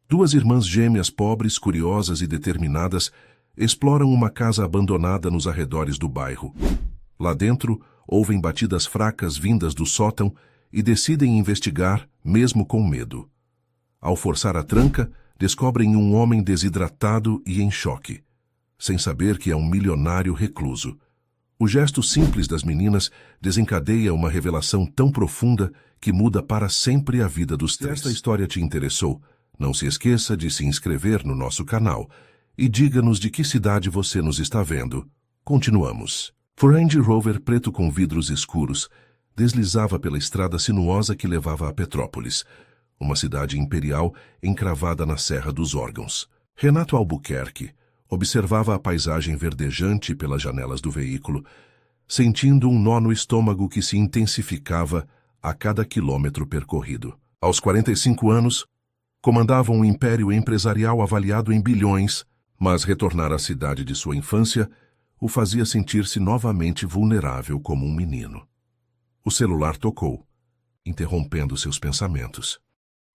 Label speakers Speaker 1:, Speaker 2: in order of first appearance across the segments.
Speaker 1: Duas irmãs gêmeas pobres, curiosas e determinadas exploram uma casa abandonada nos arredores do bairro. Lá dentro, ouvem batidas fracas vindas do sótão e decidem investigar, mesmo com medo. Ao forçar a tranca, descobrem um homem desidratado e em choque, sem saber que é um milionário recluso. O gesto simples das meninas desencadeia uma revelação tão profunda que muda para sempre a vida dos três. Se esta história te interessou, não se esqueça de se inscrever no nosso canal e diga-nos de que cidade você nos está vendo. Continuamos. Range Rover preto com vidros escuros deslizava pela estrada sinuosa que levava a Petrópolis, uma cidade imperial encravada na Serra dos Órgãos. Renato Albuquerque observava a paisagem verdejante pelas janelas do veículo, sentindo um nó no estômago que se intensificava a cada quilômetro percorrido. Aos 45 anos, comandava um império empresarial avaliado em bilhões, mas retornar à cidade de sua infância o fazia sentir-se novamente vulnerável como um menino. O celular tocou, interrompendo seus pensamentos.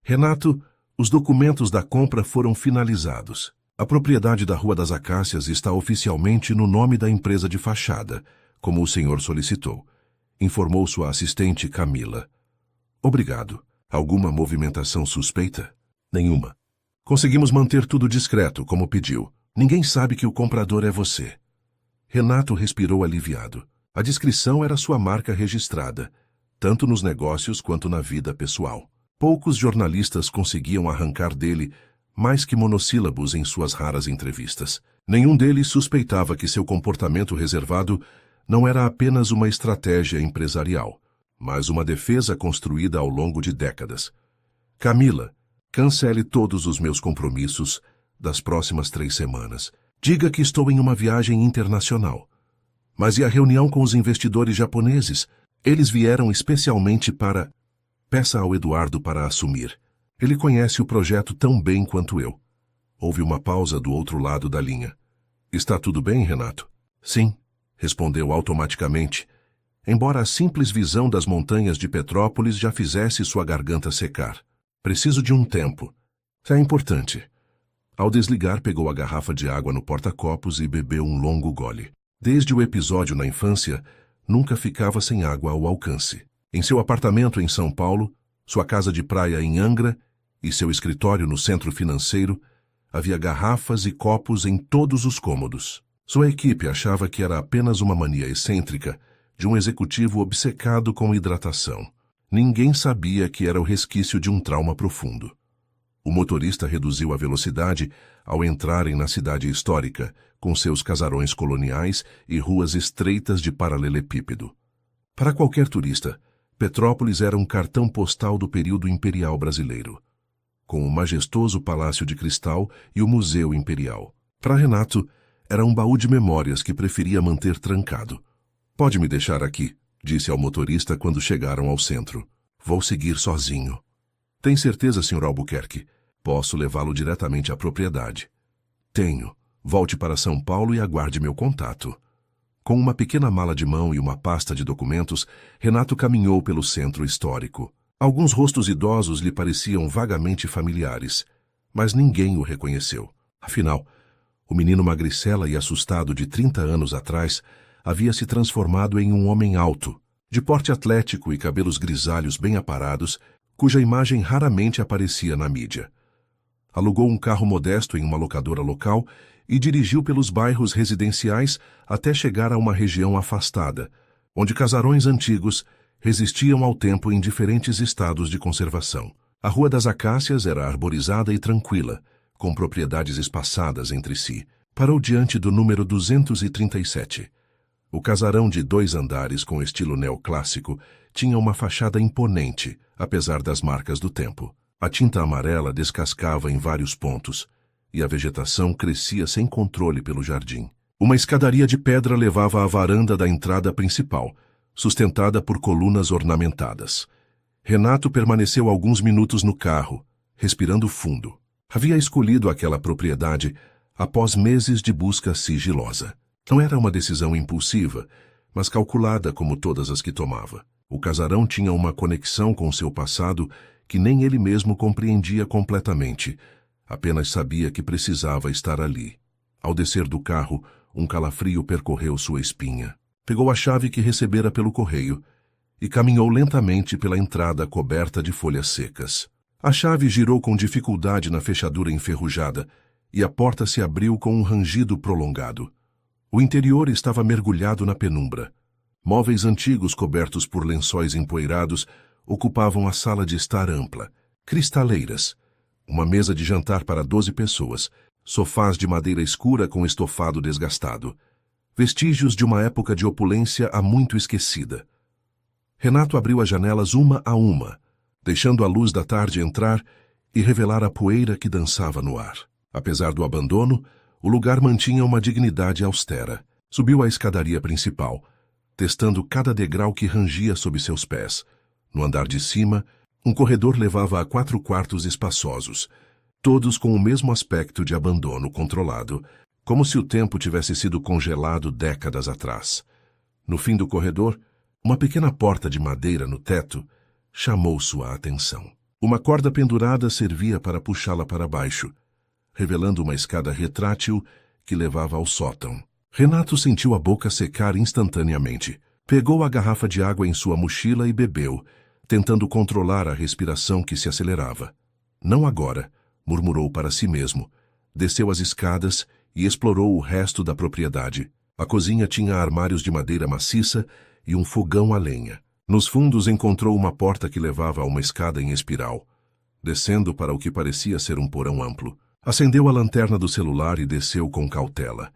Speaker 1: Renato, os documentos da compra foram finalizados. A propriedade da Rua das Acácias está oficialmente no nome da empresa de fachada, como o senhor solicitou, informou sua assistente Camila. Obrigado. Alguma movimentação suspeita? Nenhuma. Conseguimos manter tudo discreto, como pediu. Ninguém sabe que o comprador é você. Renato respirou aliviado. A descrição era sua marca registrada, tanto nos negócios quanto na vida pessoal. Poucos jornalistas conseguiam arrancar dele mais que monossílabos em suas raras entrevistas. Nenhum deles suspeitava que seu comportamento reservado não era apenas uma estratégia empresarial, mas uma defesa construída ao longo de décadas. Camila, cancele todos os meus compromissos das próximas 3 semanas. Diga que estou em uma viagem internacional. Mas e a reunião com os investidores japoneses? Eles vieram especialmente para... Peça ao Eduardo para assumir. Ele conhece o projeto tão bem quanto eu. Houve uma pausa do outro lado da linha. Está tudo bem, Renato? Sim, respondeu automaticamente, embora a simples visão das montanhas de Petrópolis já fizesse sua garganta secar. Preciso de um tempo. É importante. Ao desligar, pegou a garrafa de água no porta-copos e bebeu um longo gole. Desde o episódio na infância, nunca ficava sem água ao alcance. Em seu apartamento em São Paulo, sua casa de praia em Angra e seu escritório no centro financeiro, havia garrafas e copos em todos os cômodos. Sua equipe achava que era apenas uma mania excêntrica de um executivo obcecado com hidratação. Ninguém sabia que era o resquício de um trauma profundo. O motorista reduziu a velocidade ao entrarem na cidade histórica, com seus casarões coloniais e ruas estreitas de paralelepípedo. Para qualquer turista, Petrópolis era um cartão postal do período imperial brasileiro, com o majestoso Palácio de Cristal e o Museu Imperial. Para Renato, era um baú de memórias que preferia manter trancado. Pode me deixar aqui, disse ao motorista quando chegaram ao centro. Vou seguir sozinho. Tem certeza, Sr. Albuquerque? Posso levá-lo diretamente à propriedade. Tenho. Volte para São Paulo e aguarde meu contato. Com uma pequena mala de mão e uma pasta de documentos, Renato caminhou pelo centro histórico. Alguns rostos idosos lhe pareciam vagamente familiares, mas ninguém o reconheceu. Afinal, o menino magricela e assustado de 30 anos atrás havia se transformado em um homem alto, de porte atlético e cabelos grisalhos bem aparados, cuja imagem raramente aparecia na mídia. Alugou um carro modesto em uma locadora local e dirigiu pelos bairros residenciais até chegar a uma região afastada, onde casarões antigos resistiam ao tempo em diferentes estados de conservação. A Rua das Acácias era arborizada e tranquila, com propriedades espaçadas entre si. Parou diante do número 237. O casarão de 2 andares com estilo neoclássico tinha uma fachada imponente, apesar das marcas do tempo. A tinta amarela descascava em vários pontos, e a vegetação crescia sem controle pelo jardim. Uma escadaria de pedra levava à varanda da entrada principal, sustentada por colunas ornamentadas. Renato permaneceu alguns minutos no carro, respirando fundo. Havia escolhido aquela propriedade após meses de busca sigilosa. Não era uma decisão impulsiva, mas calculada como todas as que tomava. O casarão tinha uma conexão com seu passado que nem ele mesmo compreendia completamente, Apenas sabia que precisava estar ali. Ao descer do carro, um calafrio percorreu sua espinha. Pegou a chave que recebera pelo correio e caminhou lentamente pela entrada coberta de folhas secas. A chave girou com dificuldade na fechadura enferrujada e a porta se abriu com um rangido prolongado. O interior estava mergulhado na penumbra. Móveis antigos cobertos por lençóis empoeirados ocupavam a sala de estar ampla. Cristaleiras, uma mesa de jantar para 12 pessoas, sofás de madeira escura com estofado desgastado. Vestígios de uma época de opulência há muito esquecida. Renato abriu as janelas uma a uma, deixando a luz da tarde entrar e revelar a poeira que dançava no ar. Apesar do abandono, o lugar mantinha uma dignidade austera. Subiu a escadaria principal, testando cada degrau que rangia sob seus pés. No andar de cima, um corredor levava a 4 quartos espaçosos, todos com o mesmo aspecto de abandono controlado, como se o tempo tivesse sido congelado décadas atrás. No fim do corredor, uma pequena porta de madeira no teto chamou sua atenção. Uma corda pendurada servia para puxá-la para baixo, revelando uma escada retrátil que levava ao sótão. Renato sentiu a boca secar instantaneamente. Pegou a garrafa de água em sua mochila e bebeu, tentando controlar a respiração que se acelerava. Não agora, murmurou para si mesmo. Desceu as escadas e explorou o resto da propriedade. A cozinha tinha armários de madeira maciça e um fogão a lenha. Nos fundos encontrou uma porta que levava a uma escada em espiral, descendo para o que parecia ser um porão amplo. Acendeu a lanterna do celular e desceu com cautela.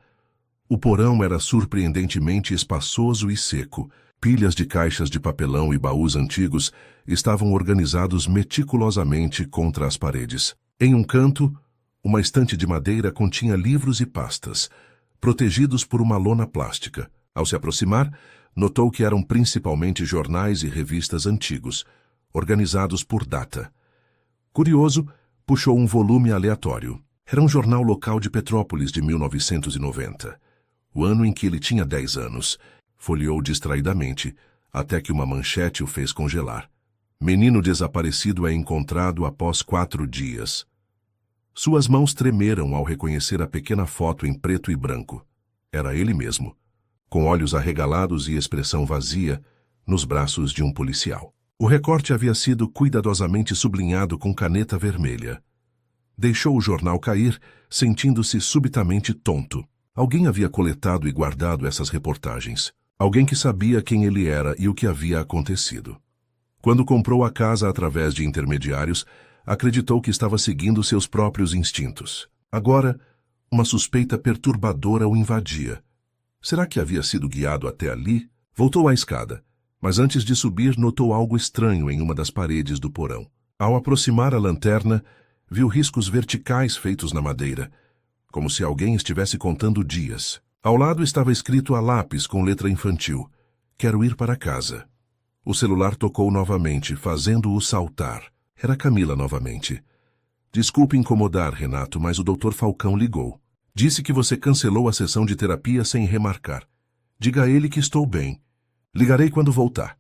Speaker 1: O porão era surpreendentemente espaçoso e seco. Pilhas de caixas de papelão e baús antigos estavam organizados meticulosamente contra as paredes. Em um canto, uma estante de madeira continha livros e pastas, protegidos por uma lona plástica. Ao se aproximar, notou que eram principalmente jornais e revistas antigos, organizados por data. Curioso, puxou um volume aleatório. Era um jornal local de Petrópolis de 1990, o ano em que ele tinha 10 anos. Folheou distraidamente, até que uma manchete o fez congelar. Menino desaparecido é encontrado após 4 dias. Suas mãos tremeram ao reconhecer a pequena foto em preto e branco. Era ele mesmo, com olhos arregalados e expressão vazia, nos braços de um policial. O recorte havia sido cuidadosamente sublinhado com caneta vermelha. Deixou o jornal cair, sentindo-se subitamente tonto. Alguém havia coletado e guardado essas reportagens. Alguém que sabia quem ele era e o que havia acontecido. Quando comprou a casa através de intermediários, acreditou que estava seguindo seus próprios instintos. Agora, uma suspeita perturbadora o invadia. Será que havia sido guiado até ali? Voltou à escada, mas antes de subir notou algo estranho em uma das paredes do porão. Ao aproximar a lanterna, viu riscos verticais feitos na madeira, como se alguém estivesse contando dias. Ao lado estava escrito a lápis com letra infantil: "Quero ir para casa." O celular tocou novamente, fazendo-o saltar. Era Camila novamente. "Desculpe incomodar, Renato, mas o Dr. Falcão ligou. Disse que você cancelou a sessão de terapia sem remarcar. Diga a ele que estou bem. Ligarei quando voltar."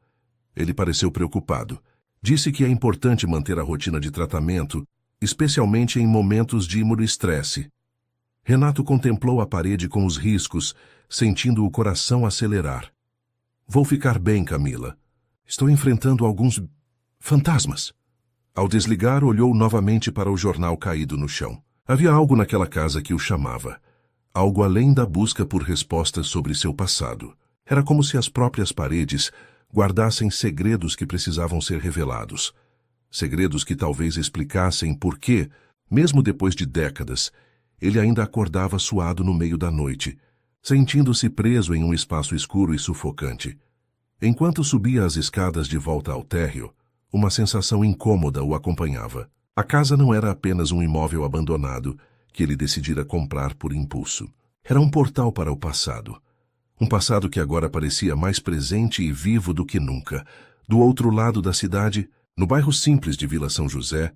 Speaker 1: Ele pareceu preocupado. Disse que é importante manter a rotina de tratamento, especialmente em momentos de imunoestresse. Renato contemplou a parede com os riscos, sentindo o coração acelerar. "Vou ficar bem, Camila. Estou enfrentando alguns fantasmas." Ao desligar, olhou novamente para o jornal caído no chão. Havia algo naquela casa que o chamava. Algo além da busca por respostas sobre seu passado. Era como se as próprias paredes guardassem segredos que precisavam ser revelados. Segredos que talvez explicassem por que, mesmo depois de décadas, ele ainda acordava suado no meio da noite, sentindo-se preso em um espaço escuro e sufocante. Enquanto subia as escadas de volta ao térreo, uma sensação incômoda o acompanhava. A casa não era apenas um imóvel abandonado que ele decidira comprar por impulso. Era um portal para o passado. Um passado que agora parecia mais presente e vivo do que nunca. Do outro lado da cidade, no bairro simples de Vila São José,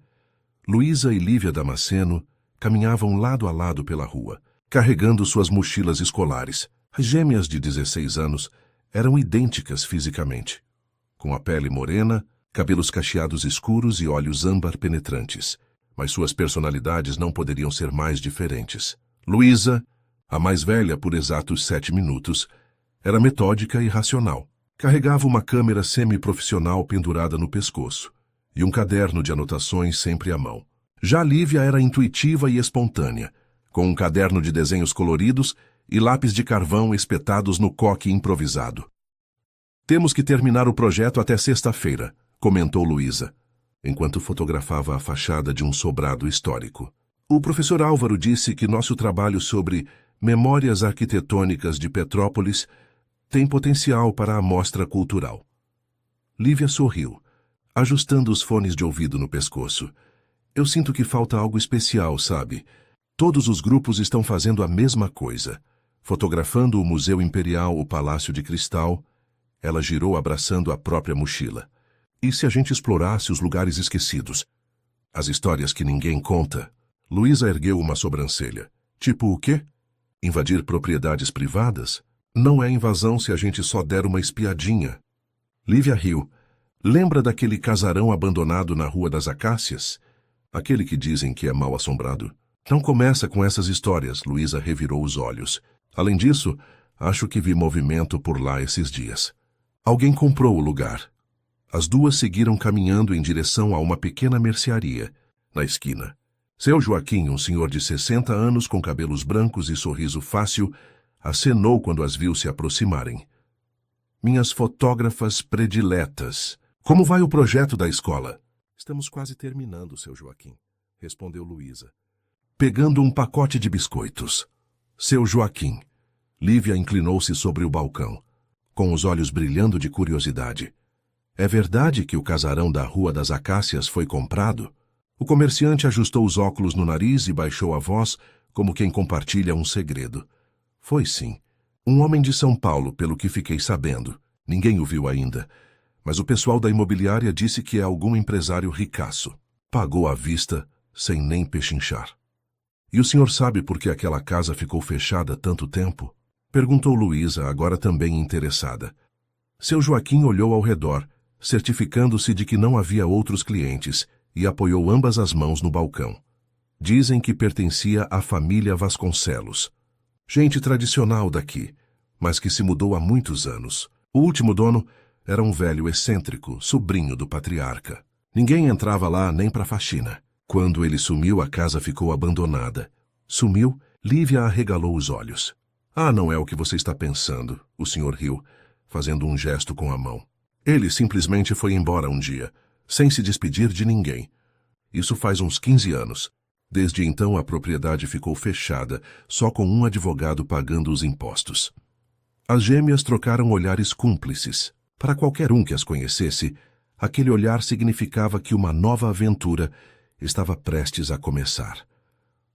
Speaker 1: Luísa e Lívia Damasceno caminhavam lado a lado pela rua, carregando suas mochilas escolares. As gêmeas de 16 anos eram idênticas fisicamente, com a pele morena, cabelos cacheados escuros e olhos âmbar penetrantes. mas suas personalidades não poderiam ser mais diferentes. Luísa, a mais velha por exatos 7 minutos, era metódica e racional. Carregava uma câmera semi-profissional pendurada no pescoço e um caderno de anotações sempre à mão. Já Lívia era intuitiva e espontânea, com um caderno de desenhos coloridos e lápis de carvão espetados no coque improvisado. Temos que terminar o projeto até sexta-feira, comentou Luísa, enquanto fotografava a fachada de um sobrado histórico. O professor Álvaro disse que nosso trabalho sobre memórias arquitetônicas de Petrópolis tem potencial para a mostra cultural. Lívia sorriu, ajustando os fones de ouvido no pescoço. Eu sinto que falta algo especial, sabe? Todos os grupos estão fazendo a mesma coisa. Fotografando o Museu Imperial, o Palácio de Cristal. Ela girou abraçando a própria mochila. E se a gente explorasse os lugares esquecidos? As histórias que ninguém conta? Luísa ergueu uma sobrancelha. Tipo o quê? Invadir propriedades privadas? Não é invasão se a gente só der uma espiadinha. Lívia riu. Lembra daquele casarão abandonado na Rua das Acácias? Aquele que dizem que é mal assombrado? Não começa com essas histórias, Luísa revirou os olhos. Além disso, acho que vi movimento por lá esses dias. Alguém comprou o lugar. As duas seguiram caminhando em direção a uma pequena mercearia, na esquina. Seu Joaquim, um senhor de 60 anos com cabelos brancos e sorriso fácil, acenou quando as viu se aproximarem. Minhas fotógrafas prediletas. Como vai o projeto da escola? Estamos quase terminando, seu Joaquim, respondeu Luísa, pegando um pacote de biscoitos. Seu Joaquim. Lívia inclinou-se sobre o balcão, com os olhos brilhando de curiosidade. É verdade que o casarão da Rua das Acácias foi comprado? O comerciante ajustou os óculos no nariz e baixou a voz, como quem compartilha um segredo. Foi sim. Um homem de São Paulo, pelo que fiquei sabendo. Ninguém o viu ainda. Mas o pessoal da imobiliária disse que é algum empresário ricaço. Pagou à vista, sem nem pechinchar. E o senhor sabe por que aquela casa ficou fechada tanto tempo? Perguntou Luísa, agora também interessada. Seu Joaquim olhou ao redor, certificando-se de que não havia outros clientes, e apoiou ambas as mãos no balcão. Dizem que pertencia à família Vasconcelos. Gente tradicional daqui, mas que se mudou há muitos anos. O último dono era um velho excêntrico, sobrinho do patriarca. Ninguém entrava lá nem para faxina. Quando ele sumiu, a casa ficou abandonada. Sumiu, Lívia arregalou os olhos. Ah, não é o que você está pensando, o senhor riu, fazendo um gesto com a mão. Ele simplesmente foi embora um dia, sem se despedir de ninguém. Isso faz uns 15 anos. Desde então a propriedade ficou fechada, só com um advogado pagando os impostos. As gêmeas trocaram olhares cúmplices. Para qualquer um que as conhecesse, aquele olhar significava que uma nova aventura estava prestes a começar.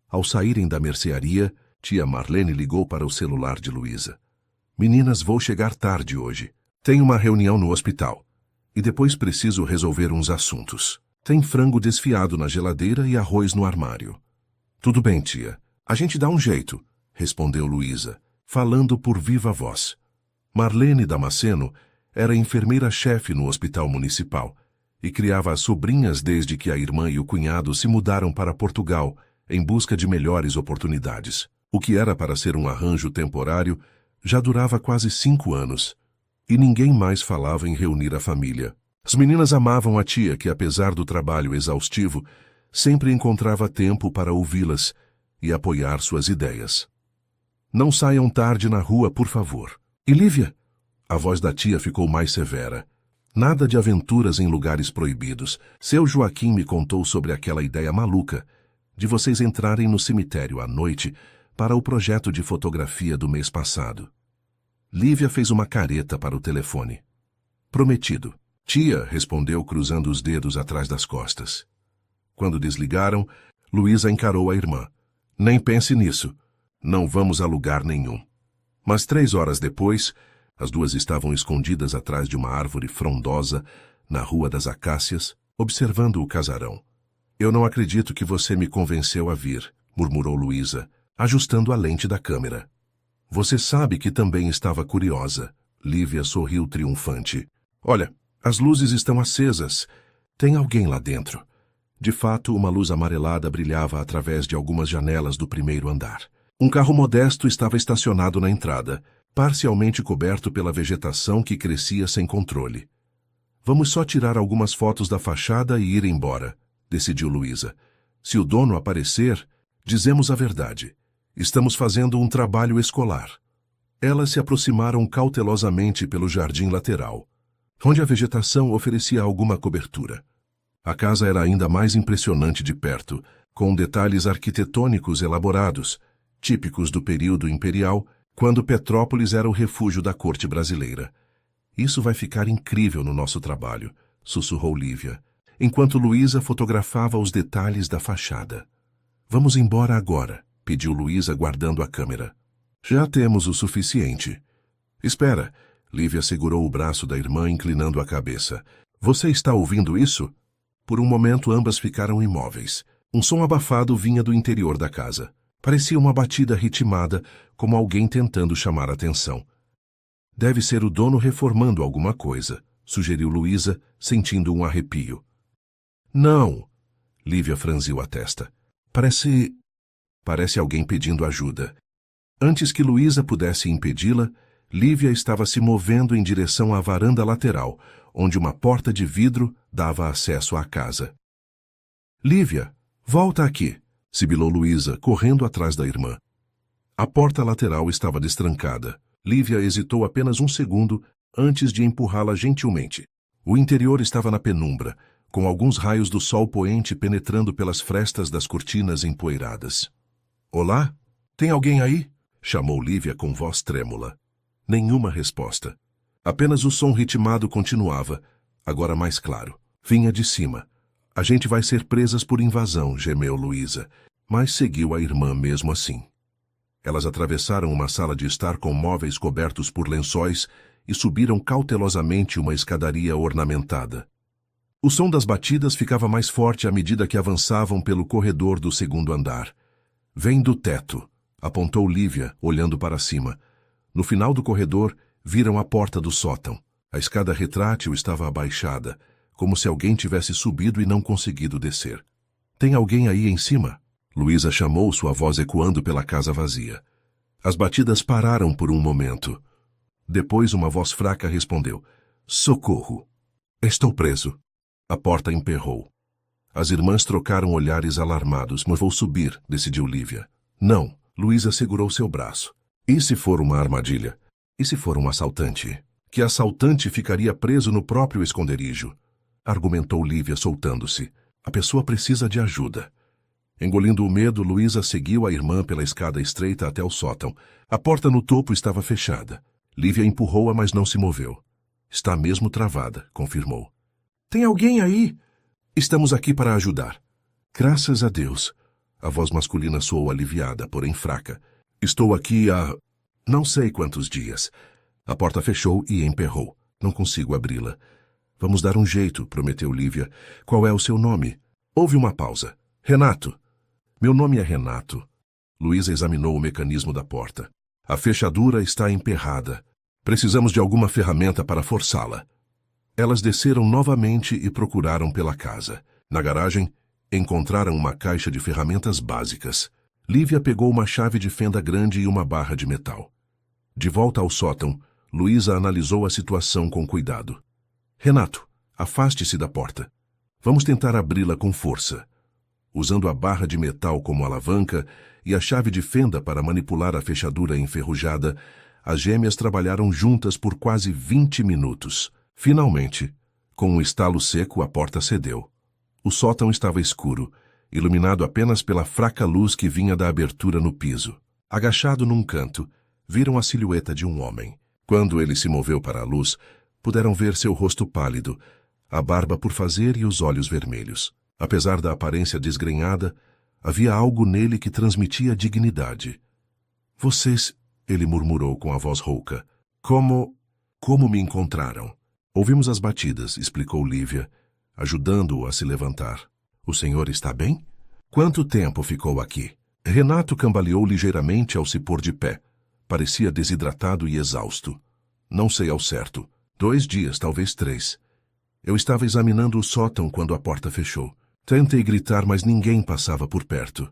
Speaker 1: Ao saírem da mercearia, tia Marlene ligou para o celular de Luísa. Meninas, vou chegar tarde hoje. Tenho uma reunião no hospital. E depois preciso resolver uns assuntos. Tem frango desfiado na geladeira e arroz no armário. Tudo bem, tia. A gente dá um jeito, respondeu Luísa, falando por viva voz. Marlene Damasceno era enfermeira-chefe no hospital municipal e criava as sobrinhas desde que a irmã e o cunhado se mudaram para Portugal em busca de melhores oportunidades. O que era para ser um arranjo temporário já durava quase 5 anos. E ninguém mais falava em reunir a família. As meninas amavam a tia que, apesar do trabalho exaustivo, sempre encontrava tempo para ouvi-las e apoiar suas ideias. Não saiam tarde na rua, por favor. E Lívia? A voz da tia ficou mais severa. Nada de aventuras em lugares proibidos. Seu Joaquim me contou sobre aquela ideia maluca de vocês entrarem no cemitério à noite para o projeto de fotografia do mês passado. Lívia fez uma careta para o telefone. Prometido. Tia, respondeu cruzando os dedos atrás das costas. Quando desligaram, Luísa encarou a irmã. Nem pense nisso. Não vamos a lugar nenhum. Mas 3 horas depois, as duas estavam escondidas atrás de uma árvore frondosa, na Rua das Acácias, observando o casarão. Eu não acredito que você me convenceu a vir, murmurou Luísa, ajustando a lente da câmera. Você sabe que também estava curiosa. Lívia sorriu triunfante. Olha, as luzes estão acesas. Tem alguém lá dentro. De fato, uma luz amarelada brilhava através de algumas janelas do primeiro andar. Um carro modesto estava estacionado na entrada, parcialmente coberto pela vegetação que crescia sem controle. Vamos só tirar algumas fotos da fachada e ir embora, decidiu Luísa. Se o dono aparecer, dizemos a verdade. Estamos fazendo um trabalho escolar. Elas se aproximaram cautelosamente pelo jardim lateral, onde a vegetação oferecia alguma cobertura. A casa era ainda mais impressionante de perto, com detalhes arquitetônicos elaborados, típicos do período imperial, quando Petrópolis era o refúgio da corte brasileira. Isso vai ficar incrível no nosso trabalho, sussurrou Lívia, enquanto Luísa fotografava os detalhes da fachada. Vamos embora agora, pediu Luísa guardando a câmera. Já temos o suficiente. Espera, Lívia segurou o braço da irmã inclinando a cabeça. Você está ouvindo isso? Por um momento ambas ficaram imóveis. Um som abafado vinha do interior da casa. Parecia uma batida ritmada, como alguém tentando chamar atenção. Deve ser o dono reformando alguma coisa, sugeriu Luísa, sentindo um arrepio. Não! Lívia franziu a testa. Parece alguém pedindo ajuda. Antes que Luísa pudesse impedi-la, Lívia estava se movendo em direção à varanda lateral, onde uma porta de vidro dava acesso à casa. Lívia, volta aqui, sibilou Luísa, correndo atrás da irmã. A porta lateral estava destrancada. Lívia hesitou apenas um segundo antes de empurrá-la gentilmente. O interior estava na penumbra, com alguns raios do sol poente penetrando pelas frestas das cortinas empoeiradas. Olá? Tem alguém aí? Chamou Lívia com voz trêmula. Nenhuma resposta. Apenas o som ritmado continuava, agora mais claro. Vinha de cima. A gente vai ser presas por invasão, gemeu Luísa, mas seguiu a irmã mesmo assim. Elas atravessaram uma sala de estar com móveis cobertos por lençóis e subiram cautelosamente uma escadaria ornamentada. O som das batidas ficava mais forte à medida que avançavam pelo corredor do segundo andar. Vem do teto, apontou Lívia, olhando para cima. No final do corredor, viram a porta do sótão. A escada retrátil estava abaixada, como se alguém tivesse subido e não conseguido descer. Tem alguém aí em cima? Luísa chamou, sua voz ecoando pela casa vazia. As batidas pararam por um momento. Depois uma voz fraca respondeu. Socorro! Estou preso. A porta emperrou. As irmãs trocaram olhares alarmados. Mas vou subir, decidiu Lívia. Não, Luísa segurou seu braço. E se for uma armadilha? E se for um assaltante? Que assaltante ficaria preso no próprio esconderijo? Argumentou Lívia, soltando-se. A pessoa precisa de ajuda. Engolindo o medo, Luísa seguiu a irmã pela escada estreita até o sótão. A porta no topo estava fechada. Lívia empurrou-a, mas não se moveu. Está mesmo travada, confirmou. Tem alguém aí? Estamos aqui para ajudar. Graças a Deus. A voz masculina soou aliviada, porém fraca. Estou aqui há... não sei quantos dias. A porta fechou e emperrou. Não consigo abri-la. Vamos dar um jeito, prometeu Lívia. Qual é o seu nome? Houve uma pausa. Renato. Meu nome é Renato. Luísa examinou o mecanismo da porta. A fechadura está emperrada. Precisamos de alguma ferramenta para forçá-la. Elas desceram novamente e procuraram pela casa. Na garagem, encontraram uma caixa de ferramentas básicas. Lívia pegou uma chave de fenda grande e uma barra de metal. De volta ao sótão, Luísa analisou a situação com cuidado. Renato, afaste-se da porta. Vamos tentar abri-la com força. Usando a barra de metal como alavanca e a chave de fenda para manipular a fechadura enferrujada, as gêmeas trabalharam juntas por quase 20 minutos. Finalmente, com um estalo seco, a porta cedeu. O sótão estava escuro, iluminado apenas pela fraca luz que vinha da abertura no piso. Agachado num canto, viram a silhueta de um homem. Quando ele se moveu para a luz, puderam ver seu rosto pálido, a barba por fazer e os olhos vermelhos. Apesar da aparência desgrenhada, havia algo nele que transmitia dignidade. Vocês, ele murmurou com a voz rouca. Como me encontraram? Ouvimos as batidas, explicou Lívia, ajudando-o a se levantar. O senhor está bem? Quanto tempo ficou aqui? Renato cambaleou ligeiramente ao se pôr de pé. Parecia desidratado e exausto. Não sei ao certo. 2 dias, talvez 3. Eu estava examinando o sótão quando a porta fechou. Tentei gritar, mas ninguém passava por perto.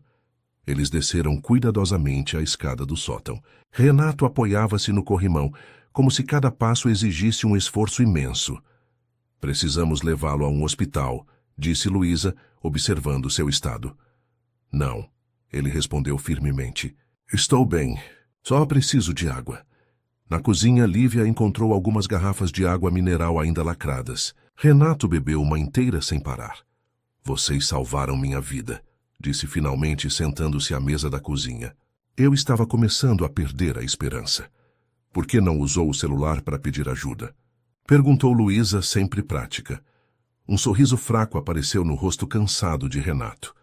Speaker 1: Eles desceram cuidadosamente a escada do sótão. Renato apoiava-se no corrimão, como se cada passo exigisse um esforço imenso. Precisamos levá-lo a um hospital, disse Luísa, observando seu estado. Não, ele respondeu firmemente. Estou bem, só preciso de água. Na cozinha, Lívia encontrou algumas garrafas de água mineral ainda lacradas. Renato bebeu uma inteira sem parar. Vocês salvaram minha vida, disse finalmente, sentando-se à mesa da cozinha. Eu estava começando a perder a esperança. Por que não usou o celular para pedir ajuda? Perguntou Luísa, sempre prática. Um sorriso fraco apareceu no rosto cansado de Renato.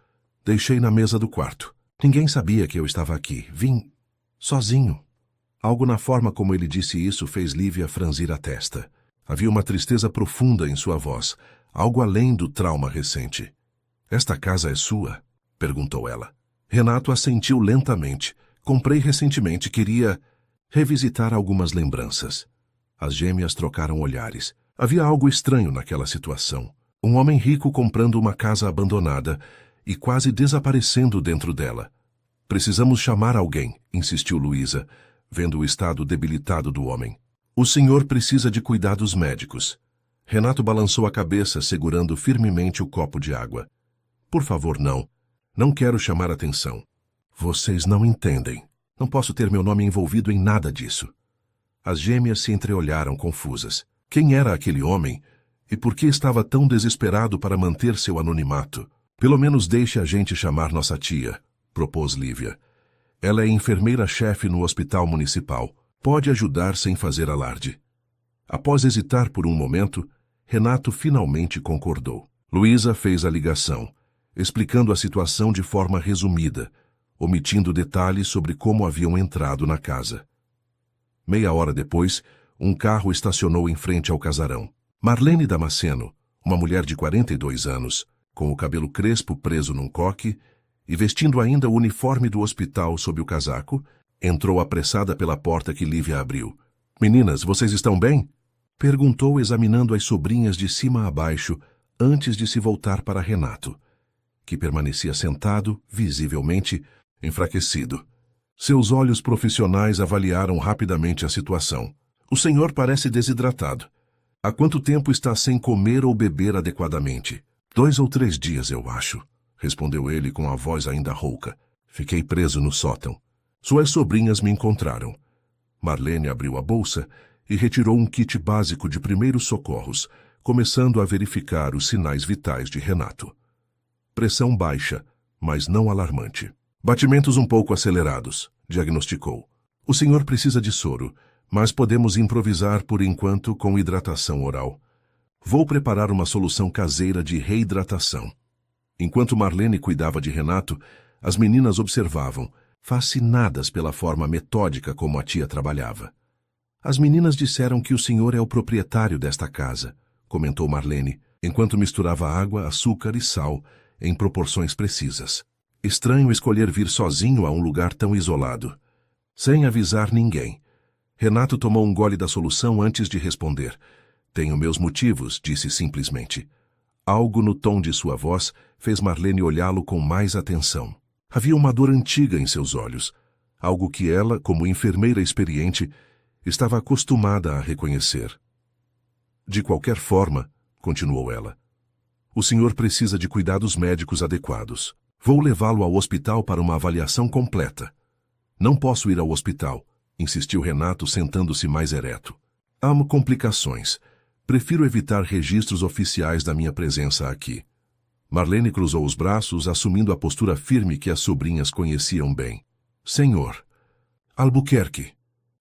Speaker 1: Deixei na mesa do quarto. Ninguém sabia que eu estava aqui. Vim sozinho. Algo na forma como ele disse isso fez Lívia franzir a testa. Havia uma tristeza profunda em sua voz, algo além do trauma recente. Esta casa é sua? Perguntou ela. Renato assentiu lentamente. Comprei recentemente, queria revisitar algumas lembranças. As gêmeas trocaram olhares. Havia algo estranho naquela situação. Um homem rico comprando uma casa abandonada e quase desaparecendo dentro dela. Precisamos chamar alguém, insistiu Luísa, vendo o estado debilitado do homem. O senhor precisa de cuidados médicos. Renato balançou a cabeça, segurando firmemente o copo de água. Por favor, não. Não quero chamar atenção. Vocês não entendem. Não posso ter meu nome envolvido em nada disso. As gêmeas se entreolharam confusas. Quem era aquele homem? E por que estava tão desesperado para manter seu anonimato? Pelo menos deixe a gente chamar nossa tia, propôs Lívia. Ela é enfermeira-chefe no hospital municipal. Pode ajudar sem fazer alarde. Após hesitar por um momento, Renato finalmente concordou. Luísa fez a ligação, explicando a situação de forma resumida, omitindo detalhes sobre como haviam entrado na casa. Meia hora depois, um carro estacionou em frente ao casarão. Marlene Damasceno, uma mulher de 42 anos, com o cabelo crespo preso num coque e vestindo ainda o uniforme do hospital sob o casaco, entrou apressada pela porta que Lívia abriu. Meninas, vocês estão bem? Perguntou, examinando as sobrinhas de cima a baixo, antes de se voltar para Renato, que permanecia sentado, visivelmente enfraquecido. Seus olhos profissionais avaliaram rapidamente a situação. O senhor parece desidratado. Há quanto tempo está sem comer ou beber adequadamente? 2 ou 3 dias, eu acho, respondeu ele com a voz ainda rouca. Fiquei preso no sótão. Suas sobrinhas me encontraram. Marlene abriu a bolsa e retirou um kit básico de primeiros socorros, começando a verificar os sinais vitais de Renato. Pressão baixa, mas não alarmante. Batimentos um pouco acelerados, diagnosticou. O senhor precisa de soro, mas podemos improvisar por enquanto com hidratação oral. Vou preparar uma solução caseira de reidratação. Enquanto Marlene cuidava de Renato, as meninas observavam, fascinadas pela forma metódica como a tia trabalhava. As meninas disseram que o senhor é o proprietário desta casa, comentou Marlene, enquanto misturava água, açúcar e sal em proporções precisas. Estranho escolher vir sozinho a um lugar tão isolado. Sem avisar ninguém. Renato tomou um gole da solução antes de responder. Tenho meus motivos, disse simplesmente. Algo no tom de sua voz fez Marlene olhá-lo com mais atenção. Havia uma dor antiga em seus olhos, algo que ela, como enfermeira experiente, estava acostumada a reconhecer. De qualquer forma, continuou ela, o senhor precisa de cuidados médicos adequados. Vou levá-lo ao hospital para uma avaliação completa. Não posso ir ao hospital, insistiu Renato, sentando-se mais ereto. Há complicações. Prefiro evitar registros oficiais da minha presença aqui. Marlene cruzou os braços, assumindo a postura firme que as sobrinhas conheciam bem. Senhor. Albuquerque.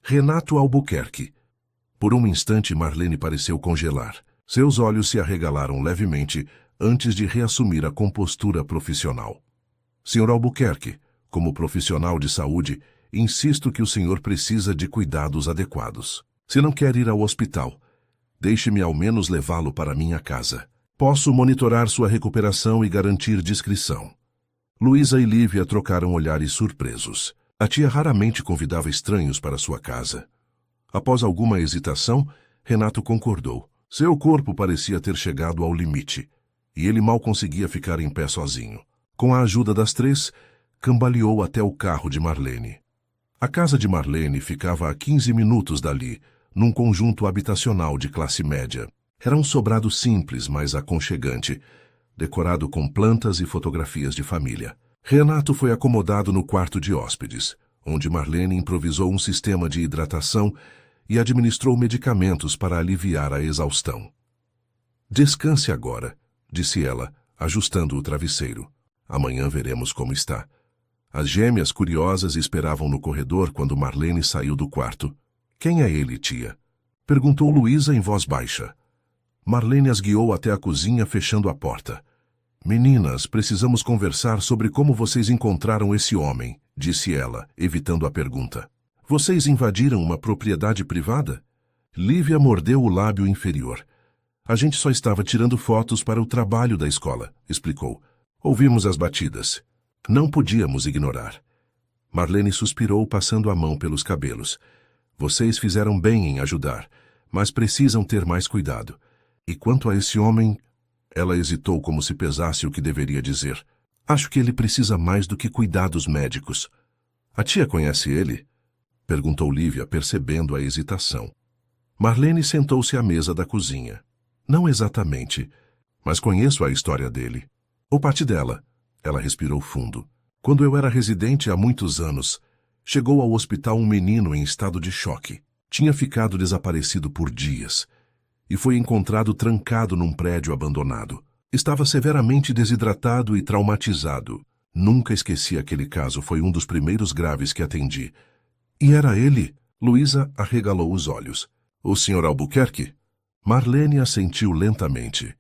Speaker 1: Renato Albuquerque. Por um instante, Marlene pareceu congelar. Seus olhos se arregalaram levemente antes de reassumir a compostura profissional. Senhor Albuquerque, como profissional de saúde, insisto que o senhor precisa de cuidados adequados. Se não quer ir ao hospital, deixe-me ao menos levá-lo para minha casa. Posso monitorar sua recuperação e garantir discrição. Luísa e Lívia trocaram olhares surpresos. A tia raramente convidava estranhos para sua casa. Após alguma hesitação, Renato concordou. Seu corpo parecia ter chegado ao limite. e ele mal conseguia ficar em pé sozinho. Com a ajuda das 3, cambaleou até o carro de Marlene. A casa de Marlene ficava a 15 minutos dali, num conjunto habitacional de classe média. Era um sobrado simples, mas aconchegante, decorado com plantas e fotografias de família. Renato foi acomodado no quarto de hóspedes, onde Marlene improvisou um sistema de hidratação e administrou medicamentos para aliviar a exaustão. "Descanse agora", disse ela, ajustando o travesseiro. "Amanhã veremos como está." As gêmeas curiosas esperavam no corredor quando Marlene saiu do quarto. "Quem é ele, tia?" perguntou Luísa em voz baixa. Marlene as guiou até a cozinha, fechando a porta. "Meninas, precisamos conversar sobre como vocês encontraram esse homem", disse ela, evitando a pergunta. "Vocês invadiram uma propriedade privada?" Lívia mordeu o lábio inferior. "A gente só estava tirando fotos para o trabalho da escola", explicou. "Ouvimos as batidas. Não podíamos ignorar." Marlene suspirou, passando a mão pelos cabelos. "Vocês fizeram bem em ajudar, mas precisam ter mais cuidado. E quanto a esse homem..." Ela hesitou, como se pesasse o que deveria dizer. "Acho que ele precisa mais do que cuidados médicos." "A tia conhece ele?" perguntou Lívia, percebendo a hesitação. Marlene sentou-se à mesa da cozinha. "Não exatamente, mas conheço a história dele." "O parte dela." Ela respirou fundo. "Quando eu era residente há muitos anos, chegou ao hospital um menino em estado de choque. Tinha ficado desaparecido por dias e foi encontrado trancado num prédio abandonado. Estava severamente desidratado e traumatizado. Nunca esqueci aquele caso, foi um dos primeiros graves que atendi." "E era ele?" Luísa arregalou os olhos. "O Sr. Albuquerque?" Marlene assentiu lentamente.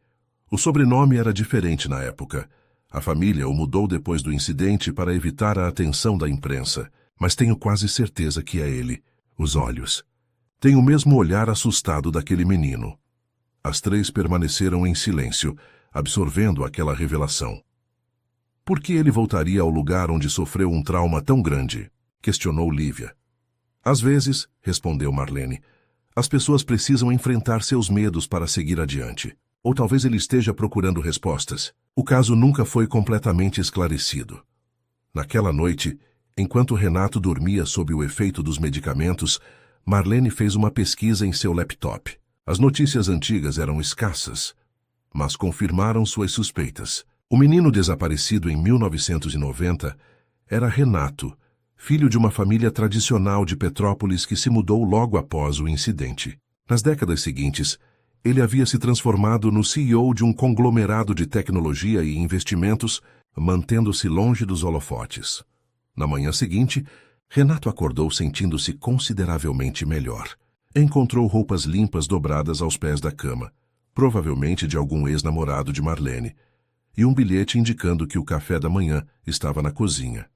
Speaker 1: O sobrenome era diferente na época. A família o mudou depois do incidente para evitar a atenção da imprensa, mas tenho quase certeza que é ele. Os olhos. Tem o mesmo olhar assustado daquele menino. As 3 permaneceram em silêncio, absorvendo aquela revelação. "Por que ele voltaria ao lugar onde sofreu um trauma tão grande?" questionou Lívia. "Às vezes", respondeu Marlene, "as pessoas precisam enfrentar seus medos para seguir adiante. Ou talvez ele esteja procurando respostas. O caso nunca foi completamente esclarecido." Naquela noite, enquanto Renato dormia sob o efeito dos medicamentos, Marlene fez uma pesquisa em seu laptop. As notícias antigas eram escassas, mas confirmaram suas suspeitas. O menino desaparecido em 1990 era Renato, filho de uma família tradicional de Petrópolis que se mudou logo após o incidente. Nas décadas seguintes, ele havia se transformado no CEO de um conglomerado de tecnologia e investimentos, mantendo-se longe dos holofotes. Na manhã seguinte, Renato acordou sentindo-se consideravelmente melhor. Encontrou roupas limpas dobradas aos pés da cama, provavelmente de algum ex-namorado de Marlene, e um bilhete indicando que o café da manhã estava na cozinha.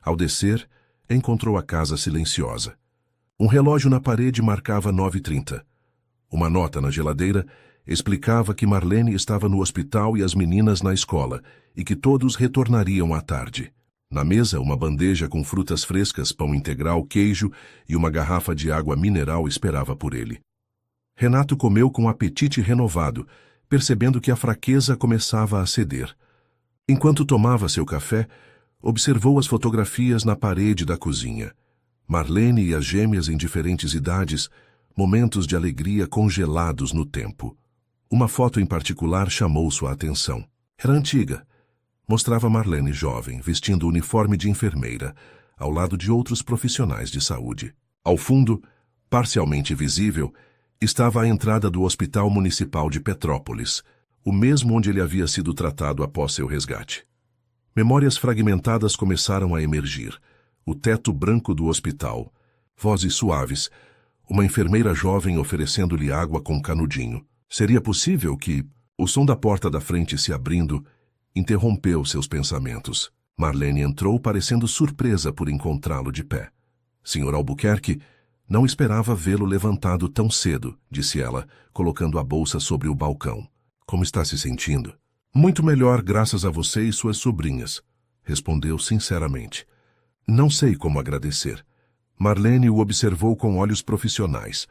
Speaker 1: Ao descer, encontrou a casa silenciosa. Um relógio na parede marcava 9h30. Uma nota na geladeira explicava que Marlene estava no hospital e as meninas na escola, e que todos retornariam à tarde. Na mesa, uma bandeja com frutas frescas, pão integral, queijo e uma garrafa de água mineral esperava por ele. Renato comeu com apetite renovado, percebendo que a fraqueza começava a ceder. Enquanto tomava seu café, observou as fotografias na parede da cozinha. Marlene e as gêmeas em diferentes idades, momentos de alegria congelados no tempo. Uma foto em particular chamou sua atenção. Era antiga. Mostrava Marlene jovem, vestindo o uniforme de enfermeira, ao lado de outros profissionais de saúde. Ao fundo, parcialmente visível, estava a entrada do Hospital Municipal de Petrópolis, o mesmo onde ele havia sido tratado após seu resgate. Memórias fragmentadas começaram a emergir. O teto branco do hospital, vozes suaves, uma enfermeira jovem oferecendo-lhe água com canudinho. Seria possível que o som da porta da frente se abrindo interrompeu seus pensamentos. Marlene entrou, parecendo surpresa por encontrá-lo de pé. "Sr. Albuquerque, não esperava vê-lo levantado tão cedo", disse ela, colocando a bolsa sobre o balcão. "Como está se sentindo?" "Muito melhor, graças a você e suas sobrinhas", respondeu sinceramente. "Não sei como agradecer." Marlene o observou com olhos profissionais.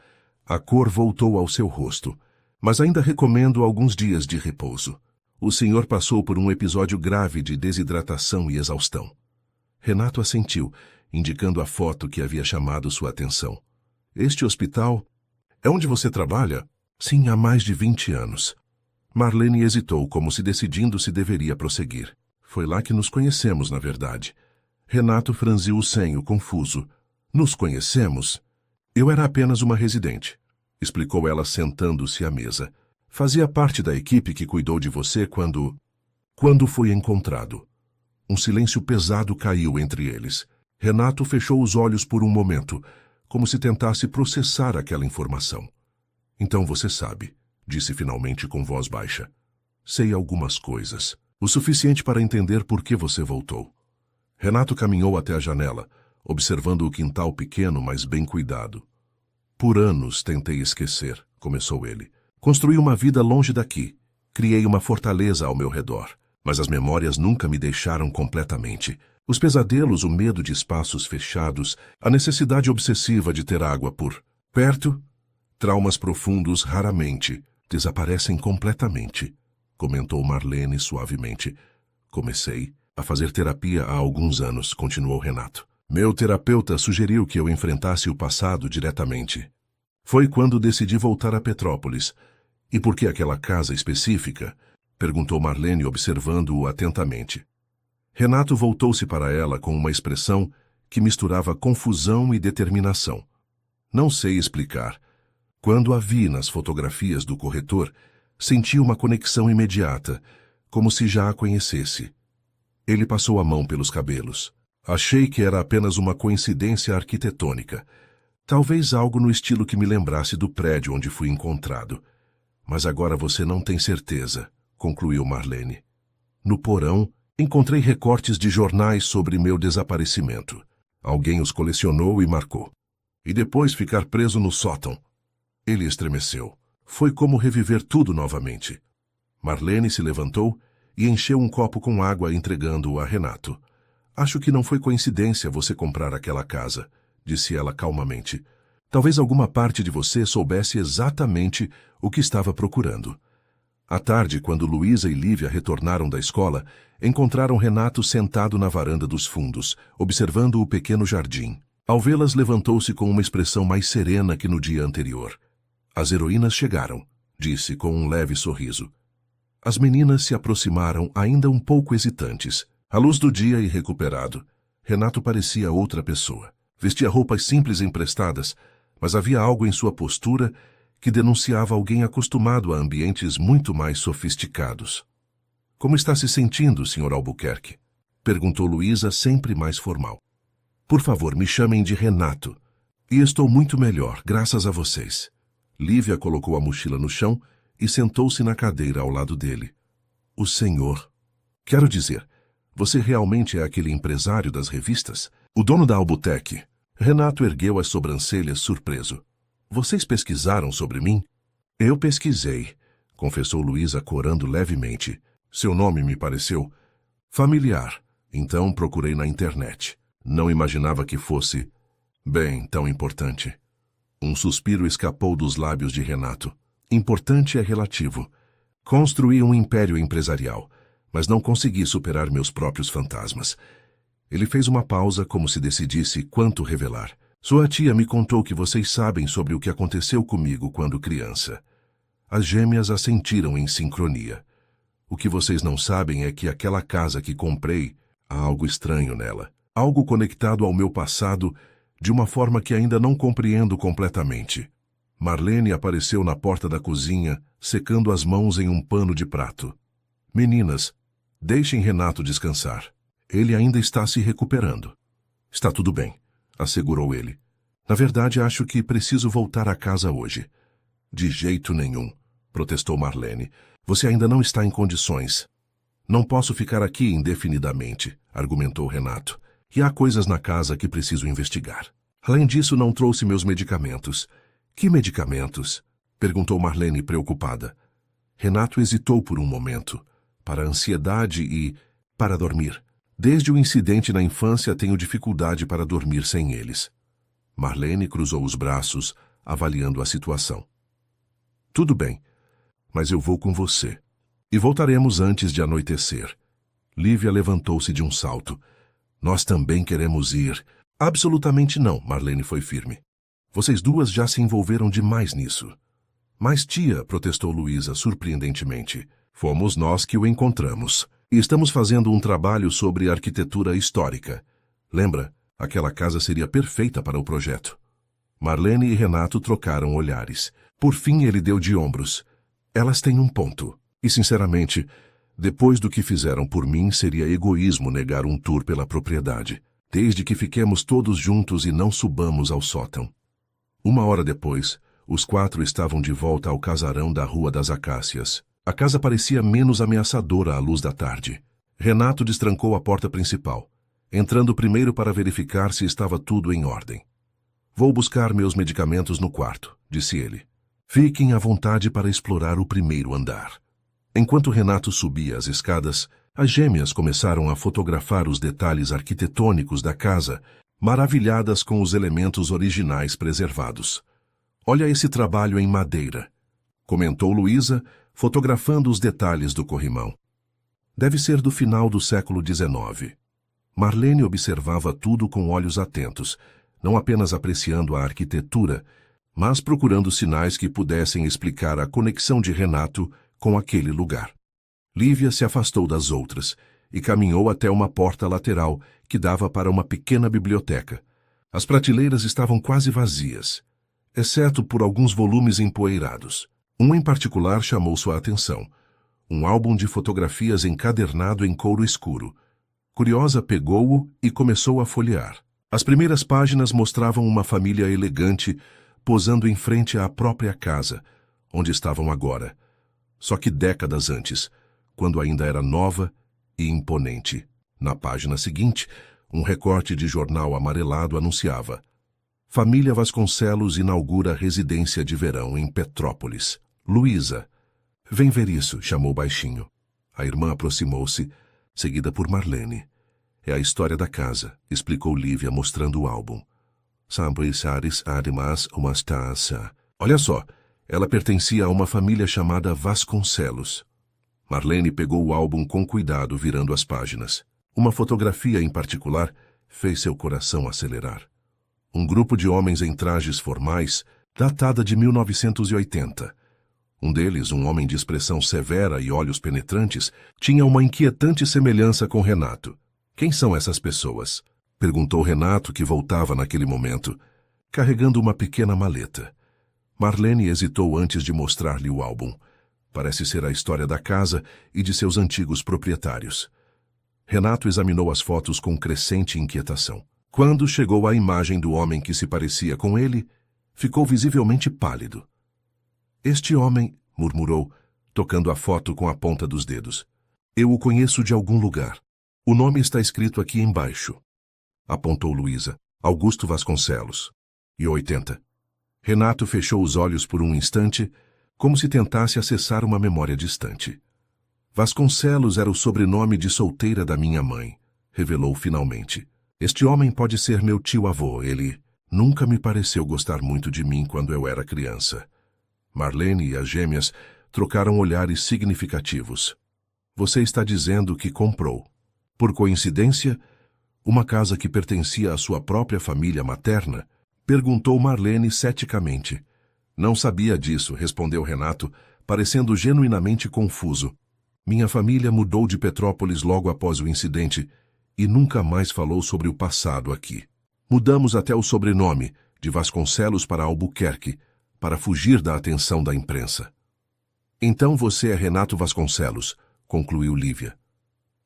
Speaker 1: A cor voltou ao seu rosto, mas ainda recomendo alguns dias de repouso. O senhor passou por um episódio grave de desidratação e exaustão. Renato assentiu, indicando a foto que havia chamado sua atenção. Este hospital é onde você trabalha? Sim, há mais de 20 anos. Marlene hesitou, como se decidindo se deveria prosseguir. Foi lá que nos conhecemos, na verdade. Renato franziu o senho, confuso. Nos conhecemos? Eu era apenas uma residente, explicou ela sentando-se à mesa. Fazia parte da equipe que cuidou de você quando foi encontrado. Um silêncio pesado caiu entre eles. Renato fechou os olhos por um momento, como se tentasse processar aquela informação. Então você sabe, disse finalmente com voz baixa. Sei algumas coisas, o suficiente para entender por que você voltou. Renato caminhou até a janela, observando o quintal pequeno, mas bem cuidado. Por anos tentei esquecer, começou ele. Construí uma vida longe daqui. Criei uma fortaleza ao meu redor. Mas as memórias nunca me deixaram completamente. Os pesadelos, o medo de espaços fechados, a necessidade obsessiva de ter água por perto. Traumas profundos raramente desaparecem completamente, comentou Marlene suavemente. Comecei a fazer terapia há alguns anos, continuou Renato. Meu terapeuta sugeriu que eu enfrentasse o passado diretamente. Foi quando decidi voltar a Petrópolis. E por que aquela casa específica? Perguntou Marlene, observando-o atentamente. Renato voltou-se para ela com uma expressão que misturava confusão e determinação. Não sei explicar. Quando a vi nas fotografias do corretor, senti uma conexão imediata, como se já a conhecesse. Ele passou a mão pelos cabelos. Achei que era apenas uma coincidência arquitetônica. Talvez algo no estilo que me lembrasse do prédio onde fui encontrado. Mas agora você não tem certeza, concluiu Marlene. No porão, encontrei recortes de jornais sobre meu desaparecimento. Alguém os colecionou e marcou. E depois ficar preso no sótão. Ele estremeceu. Foi como reviver tudo novamente. Marlene se levantou e encheu um copo com água, entregando-o a Renato. Acho que não foi coincidência você comprar aquela casa, disse ela calmamente. Talvez alguma parte de você soubesse exatamente o que estava procurando. À tarde, quando Luísa e Lívia retornaram da escola, encontraram Renato sentado na varanda dos fundos, observando o pequeno jardim. Ao vê-las, levantou-se com uma expressão mais serena que no dia anterior. As heroínas chegaram, disse com um leve sorriso. As meninas se aproximaram, ainda um pouco hesitantes. À luz do dia e recuperado, Renato parecia outra pessoa. Vestia roupas simples emprestadas, mas havia algo em sua postura que denunciava alguém acostumado a ambientes muito mais sofisticados. Como está se sentindo, Sr. Albuquerque? Perguntou Luísa, sempre mais formal. Por favor, me chamem de Renato. E estou muito melhor, graças a vocês. Lívia colocou a mochila no chão e sentou-se na cadeira ao lado dele. O senhor... Quero dizer, você realmente é aquele empresário das revistas? O dono da Albuquerque? Renato ergueu as sobrancelhas, surpreso. Vocês pesquisaram sobre mim? Eu pesquisei, confessou Luísa, corando levemente. Seu nome me pareceu familiar, então procurei na internet. Não imaginava que fosse, bem, tão importante. Um suspiro escapou dos lábios de Renato. Importante é relativo. Construí um império empresarial, mas não consegui superar meus próprios fantasmas. Ele fez uma pausa, como se decidisse quanto revelar. Sua tia me contou que vocês sabem sobre o que aconteceu comigo quando criança. As gêmeas assentiram em sincronia. O que vocês não sabem é que aquela casa que comprei, há algo estranho nela. Algo conectado ao meu passado de uma forma que ainda não compreendo completamente. Marlene apareceu na porta da cozinha, secando as mãos em um pano de prato. Meninas, deixem Renato descansar. Ele ainda está se recuperando. Está tudo bem, assegurou ele. Na verdade, acho que preciso voltar a casa hoje. De jeito nenhum, protestou Marlene. Você ainda não está em condições. Não posso ficar aqui indefinidamente, argumentou Renato. E há coisas na casa que preciso investigar. Além disso, não trouxe meus medicamentos. Que medicamentos? Perguntou Marlene, preocupada. Renato hesitou por um momento. Para a ansiedade e para dormir. Desde o incidente na infância, tenho dificuldade para dormir sem eles. Marlene cruzou os braços, avaliando a situação. Tudo bem, mas eu vou com você. E voltaremos antes de anoitecer. Lívia levantou-se de um salto. Nós também queremos ir. Absolutamente não, Marlene foi firme. Vocês duas já se envolveram demais nisso. Mas tia, protestou Luísa surpreendentemente. Fomos nós que o encontramos. E estamos fazendo um trabalho sobre arquitetura histórica. Lembra? Aquela casa seria perfeita para o projeto. Marlene e Renato trocaram olhares. Por fim ele deu de ombros. Elas têm um ponto. E sinceramente, depois do que fizeram por mim, seria egoísmo negar um tour pela propriedade, desde que fiquemos todos juntos e não subamos ao sótão. 1 hora depois, os 4 estavam de volta ao casarão da Rua das Acácias. A casa parecia menos ameaçadora à luz da tarde. Renato destrancou a porta principal, entrando primeiro para verificar se estava tudo em ordem. Vou buscar meus medicamentos no quarto, disse ele. Fiquem à vontade para explorar o primeiro andar. Enquanto Renato subia as escadas, as gêmeas começaram a fotografar os detalhes arquitetônicos da casa, maravilhadas com os elementos originais preservados. Olha esse trabalho em madeira, comentou Luísa, fotografando os detalhes do corrimão. Deve ser do final do século XIX. Marlene observava tudo com olhos atentos, não apenas apreciando a arquitetura, mas procurando sinais que pudessem explicar a conexão de Renato com aquele lugar. Lívia se afastou das outras e caminhou até uma porta lateral que dava para uma pequena biblioteca. As prateleiras estavam quase vazias, exceto por alguns volumes empoeirados. Um em particular chamou sua atenção, um álbum de fotografias encadernado em couro escuro. Curiosa, pegou-o e começou a folhear. As primeiras páginas mostravam uma família elegante posando em frente à própria casa, onde estavam agora, só que décadas antes, quando ainda era nova e imponente. Na página seguinte, um recorte de jornal amarelado anunciava: Família Vasconcelos inaugura residência de verão em Petrópolis. Luísa, vem ver isso, chamou baixinho. A irmã aproximou-se, seguida por Marlene. É a história da casa, explicou Lívia mostrando o álbum. Olha só, ela pertencia a uma família chamada Vasconcelos. Marlene pegou o álbum com cuidado, virando as páginas. Uma fotografia em particular fez seu coração acelerar. Um grupo de homens em trajes formais, datada de 1980. Um deles, um homem de expressão severa e olhos penetrantes, tinha uma inquietante semelhança com Renato. Quem são essas pessoas? Perguntou Renato, que voltava naquele momento, carregando uma pequena maleta. Marlene hesitou antes de mostrar-lhe o álbum. Parece ser a história da casa e de seus antigos proprietários. Renato examinou as fotos com crescente inquietação. Quando chegou à imagem do homem que se parecia com ele, ficou visivelmente pálido. Este homem, murmurou, tocando a foto com a ponta dos dedos. Eu o conheço de algum lugar. O nome está escrito aqui embaixo. Apontou Luísa. Augusto Vasconcelos. E 80. Renato fechou os olhos por um instante, como se tentasse acessar uma memória distante. Vasconcelos era o sobrenome de solteira da minha mãe, revelou finalmente. Este homem pode ser meu tio-avô. Ele nunca me pareceu gostar muito de mim quando eu era criança. Marlene e as gêmeas trocaram olhares significativos. Você está dizendo que comprou, por coincidência, uma casa que pertencia à sua própria família materna? Perguntou Marlene ceticamente. Não sabia disso, respondeu Renato, parecendo genuinamente confuso. Minha família mudou de Petrópolis logo após o incidente e nunca mais falou sobre o passado aqui. Mudamos até o sobrenome, de Vasconcelos para Albuquerque, para fugir da atenção da imprensa. Então você é Renato Vasconcelos, concluiu Lívia.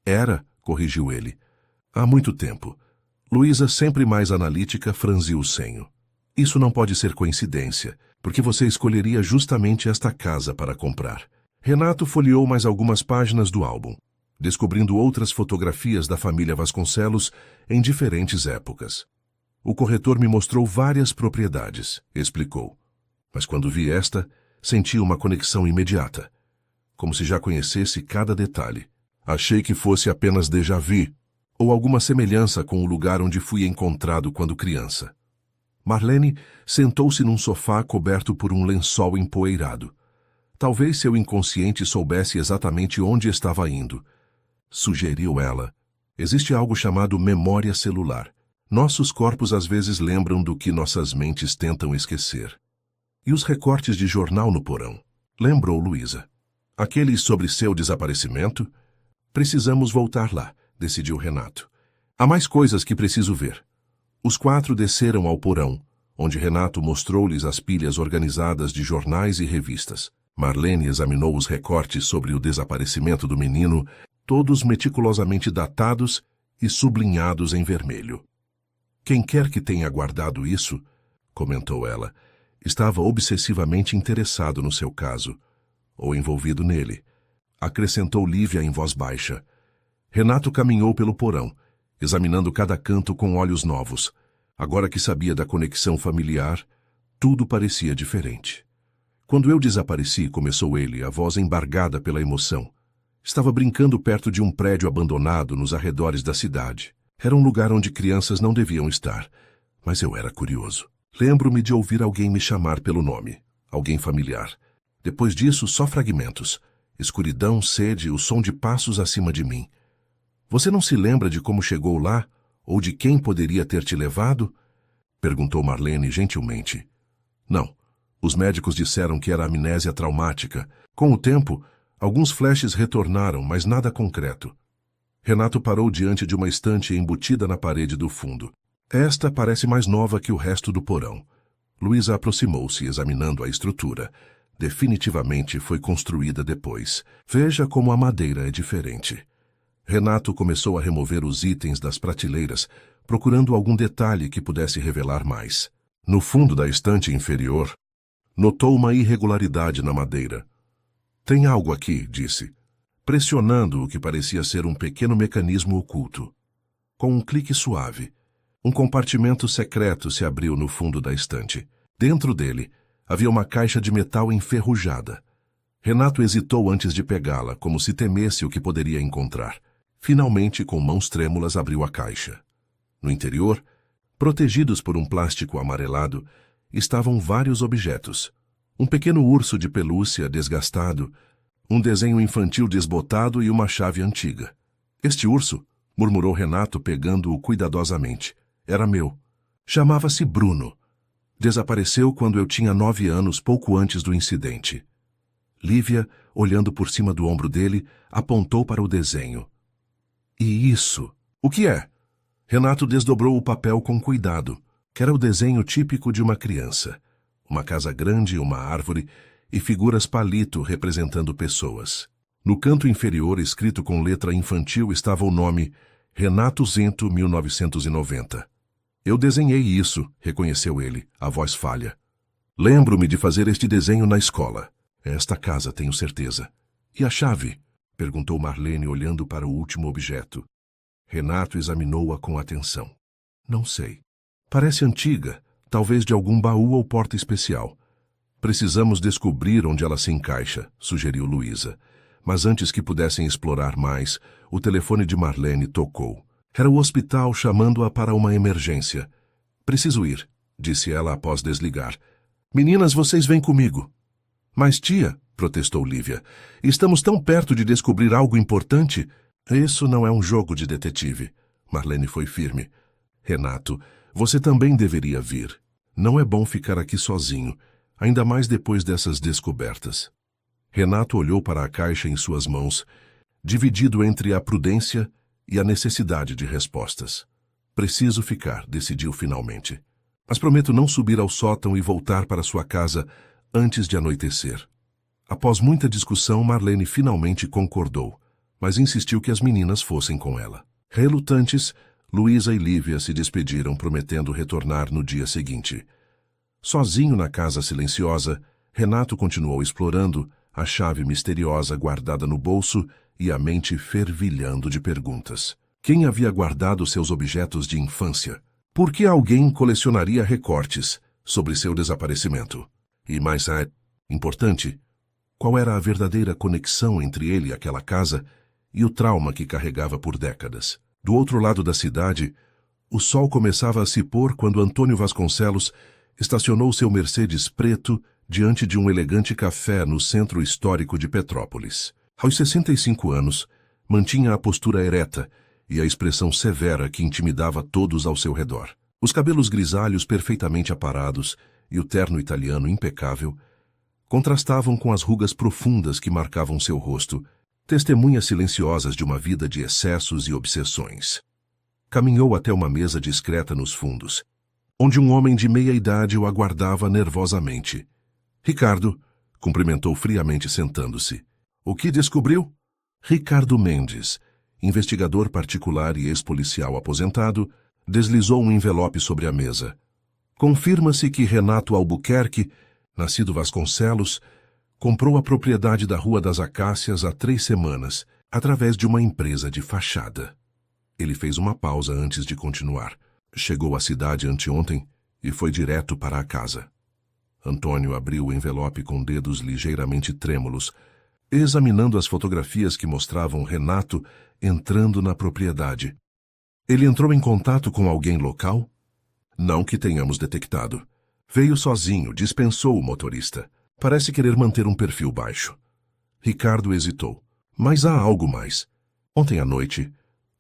Speaker 1: Era, corrigiu ele. Há muito tempo. Luísa, sempre mais analítica, franziu o senho. Isso não pode ser coincidência, porque você escolheria justamente esta casa para comprar. Renato folheou mais algumas páginas do álbum, descobrindo outras fotografias da família Vasconcelos em diferentes épocas. O corretor me mostrou várias propriedades, explicou. Mas quando vi esta, senti uma conexão imediata, como se já conhecesse cada detalhe. Achei que fosse apenas déjà vu, ou alguma semelhança com o lugar onde fui encontrado quando criança. Marlene sentou-se num sofá coberto por um lençol empoeirado. Talvez seu inconsciente soubesse exatamente onde estava indo. Sugeriu ela. Existe algo chamado memória celular. Nossos corpos às vezes lembram do que nossas mentes tentam esquecer. E os recortes de jornal no porão? Lembrou Luísa. Aqueles sobre seu desaparecimento? Precisamos voltar lá, decidiu Renato. Há mais coisas que preciso ver. Os 4 desceram ao porão, onde Renato mostrou-lhes as pilhas organizadas de jornais e revistas. Marlene examinou os recortes sobre o desaparecimento do menino, todos meticulosamente datados e sublinhados em vermelho. Quem quer que tenha guardado isso, comentou ela, estava obsessivamente interessado no seu caso, ou envolvido nele, acrescentou Lívia em voz baixa. Renato caminhou pelo porão, examinando cada canto com olhos novos. Agora que sabia da conexão familiar, tudo parecia diferente. Quando eu desapareci, começou ele, a voz embargada pela emoção. Estava brincando perto de um prédio abandonado nos arredores da cidade. Era um lugar onde crianças não deviam estar, mas eu era curioso. Lembro-me de ouvir alguém me chamar pelo nome, alguém familiar. Depois disso, só fragmentos. Escuridão, sede, o som de passos acima de mim. Você não se lembra de como chegou lá, ou de quem poderia ter te levado? Perguntou Marlene gentilmente. Não. Os médicos disseram que era amnésia traumática. Com o tempo, alguns flashes retornaram, mas nada concreto. Renato parou diante de uma estante embutida na parede do fundo. Esta parece mais nova que o resto do porão. Luísa aproximou-se, examinando a estrutura. Definitivamente foi construída depois. Veja como a madeira é diferente. Renato começou a remover os itens das prateleiras, procurando algum detalhe que pudesse revelar mais. No fundo da estante inferior, notou uma irregularidade na madeira. Tem algo aqui, disse, pressionando o que parecia ser um pequeno mecanismo oculto. Com um clique suave, um compartimento secreto se abriu no fundo da estante. Dentro dele, havia uma caixa de metal enferrujada. Renato hesitou antes de pegá-la, como se temesse o que poderia encontrar. Finalmente, com mãos trêmulas, abriu a caixa. No interior, protegidos por um plástico amarelado, estavam vários objetos. Um pequeno urso de pelúcia desgastado, um desenho infantil desbotado e uma chave antiga. Este urso, murmurou Renato pegando-o cuidadosamente, era meu. Chamava-se Bruno. Desapareceu quando eu tinha 9 anos, pouco antes do incidente. Lívia, olhando por cima do ombro dele, apontou para o desenho. E isso? O que é? Renato desdobrou o papel com cuidado, que era o desenho típico de uma criança. Uma casa grande, uma árvore e figuras palito representando pessoas. No canto inferior, escrito com letra infantil, estava o nome Renato Zento, 1990. Eu desenhei isso, reconheceu ele, a voz falha. Lembro-me de fazer este desenho na escola. É esta casa, tenho certeza. E a chave? Perguntou Marlene, olhando para o último objeto. Renato examinou-a com atenção. Não sei. Parece antiga, talvez de algum baú ou porta especial. Precisamos descobrir onde ela se encaixa, sugeriu Luísa. Mas antes que pudessem explorar mais, o telefone de Marlene tocou. Era o hospital chamando-a para uma emergência. Preciso ir, disse ela após desligar. Meninas, vocês vêm comigo. Mas tia, protestou Lívia, estamos tão perto de descobrir algo importante. Isso não é um jogo de detetive. Marlene foi firme. Renato, você também deveria vir. Não é bom ficar aqui sozinho, ainda mais depois dessas descobertas. Renato olhou para a caixa em suas mãos, dividido entre a prudência e a necessidade de respostas. Preciso ficar, decidiu finalmente. Mas prometo não subir ao sótão e voltar para sua casa antes de anoitecer. Após muita discussão, Marlene finalmente concordou, mas insistiu que as meninas fossem com ela. Relutantes, Luísa e Lívia se despediram, prometendo retornar no dia seguinte. Sozinho na casa silenciosa, Renato continuou explorando, a chave misteriosa guardada no bolso e a mente fervilhando de perguntas. Quem havia guardado seus objetos de infância? Por que alguém colecionaria recortes sobre seu desaparecimento? E mais importante, qual era a verdadeira conexão entre ele e aquela casa e o trauma que carregava por décadas? Do outro lado da cidade, o sol começava a se pôr quando Antônio Vasconcelos estacionou seu Mercedes preto diante de um elegante café no centro histórico de Petrópolis. Aos 65 anos, mantinha a postura ereta e a expressão severa que intimidava todos ao seu redor. Os cabelos grisalhos perfeitamente aparados e o terno italiano impecável contrastavam com as rugas profundas que marcavam seu rosto, testemunhas silenciosas de uma vida de excessos e obsessões. Caminhou até uma mesa discreta nos fundos, onde um homem de meia idade o aguardava nervosamente. Ricardo, cumprimentou friamente sentando-se. O que descobriu? Ricardo Mendes, investigador particular e ex-policial aposentado, deslizou um envelope sobre a mesa. Confirma-se que Renato Albuquerque, nascido Vasconcelos, comprou a propriedade da Rua das Acácias há 3 semanas, através de uma empresa de fachada. Ele fez uma pausa antes de continuar. Chegou à cidade anteontem e foi direto para a casa. Antônio abriu o envelope com dedos ligeiramente trêmulos, examinando as fotografias que mostravam Renato entrando na propriedade. Ele entrou em contato com alguém local? Não que tenhamos detectado. Veio sozinho, dispensou o motorista. Parece querer manter um perfil baixo. Ricardo hesitou. Mas há algo mais. Ontem à noite,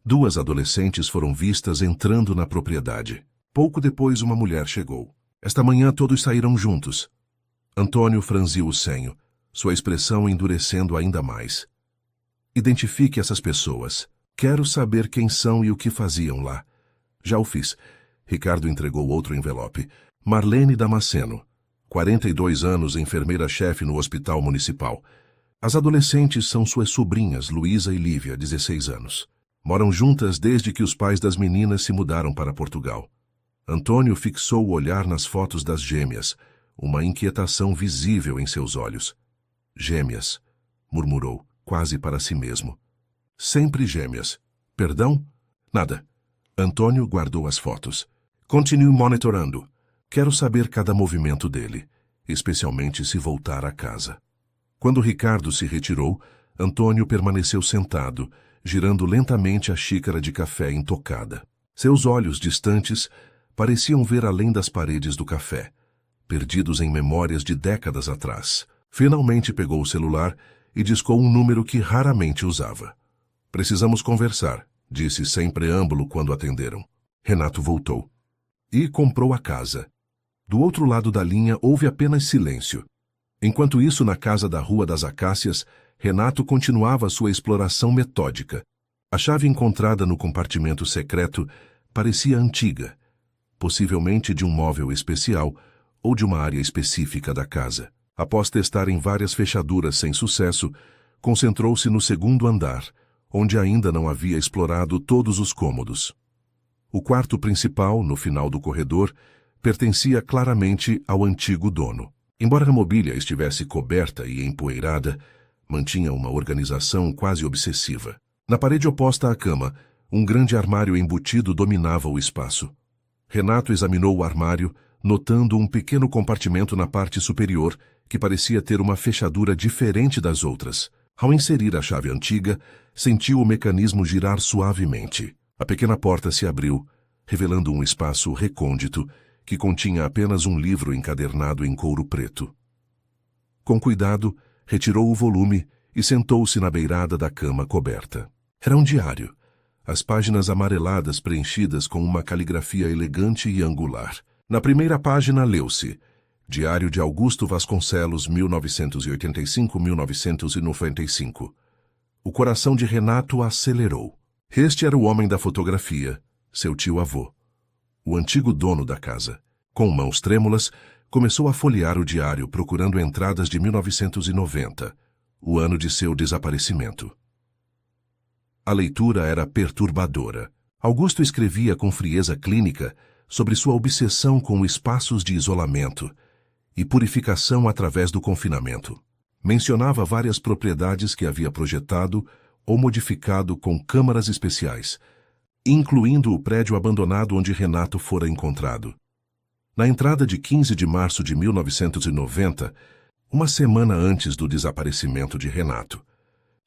Speaker 1: 2 adolescentes foram vistas entrando na propriedade. Pouco depois, uma mulher chegou. Esta manhã todos saíram juntos. Antônio franziu o senho, sua expressão endurecendo ainda mais. Identifique essas pessoas. Quero saber quem são e o que faziam lá. Já o fiz. Ricardo entregou outro envelope. Marlene Damasceno, 42 anos, enfermeira-chefe no Hospital Municipal. As adolescentes são suas sobrinhas, Luísa e Lívia, 16 anos. Moram juntas desde que os pais das meninas se mudaram para Portugal. Antônio fixou o olhar nas fotos das gêmeas, uma inquietação visível em seus olhos. Gêmeas, murmurou, quase para si mesmo. Sempre gêmeas. Perdão? Nada. Antônio guardou as fotos. Continue monitorando. Quero saber cada movimento dele, especialmente se voltar à casa. Quando Ricardo se retirou, Antônio permaneceu sentado, girando lentamente a xícara de café intocada. Seus olhos distantes pareciam ver além das paredes do café, perdidos em memórias de décadas atrás. Finalmente pegou o celular e discou um número que raramente usava. Precisamos conversar, disse sem preâmbulo quando atenderam. Renato voltou. E comprou a casa. Do outro lado da linha houve apenas silêncio. Enquanto isso, na casa da Rua das Acácias, Renato continuava sua exploração metódica. A chave encontrada no compartimento secreto parecia antiga, possivelmente de um móvel especial ou de uma área específica da casa. Após testar em várias fechaduras sem sucesso, concentrou-se no 2º andar, onde ainda não havia explorado todos os cômodos. O quarto principal, no final do corredor, pertencia claramente ao antigo dono. Embora a mobília estivesse coberta e empoeirada, mantinha uma organização quase obsessiva. Na parede oposta à cama, um grande armário embutido dominava o espaço. Renato examinou o armário, notando um pequeno compartimento na parte superior que parecia ter uma fechadura diferente das outras. Ao inserir a chave antiga, sentiu o mecanismo girar suavemente. A pequena porta se abriu, revelando um espaço recôndito que continha apenas um livro encadernado em couro preto. Com cuidado, retirou o volume e sentou-se na beirada da cama coberta. Era um diário, as páginas amareladas preenchidas com uma caligrafia elegante e angular. Na primeira página leu-se: Diário de Augusto Vasconcelos, 1985-1995. O coração de Renato acelerou. Este era o homem da fotografia, seu tio-avô, o antigo dono da casa. Com mãos trêmulas, começou a folhear o diário procurando entradas de 1990, o ano de seu desaparecimento. A leitura era perturbadora. Augusto escrevia com frieza clínica sobre sua obsessão com espaços de isolamento e purificação através do confinamento. Mencionava várias propriedades que havia projetado ou modificado com câmaras especiais, incluindo o prédio abandonado onde Renato fora encontrado. Na entrada de 15 de março de 1990, uma semana antes do desaparecimento de Renato,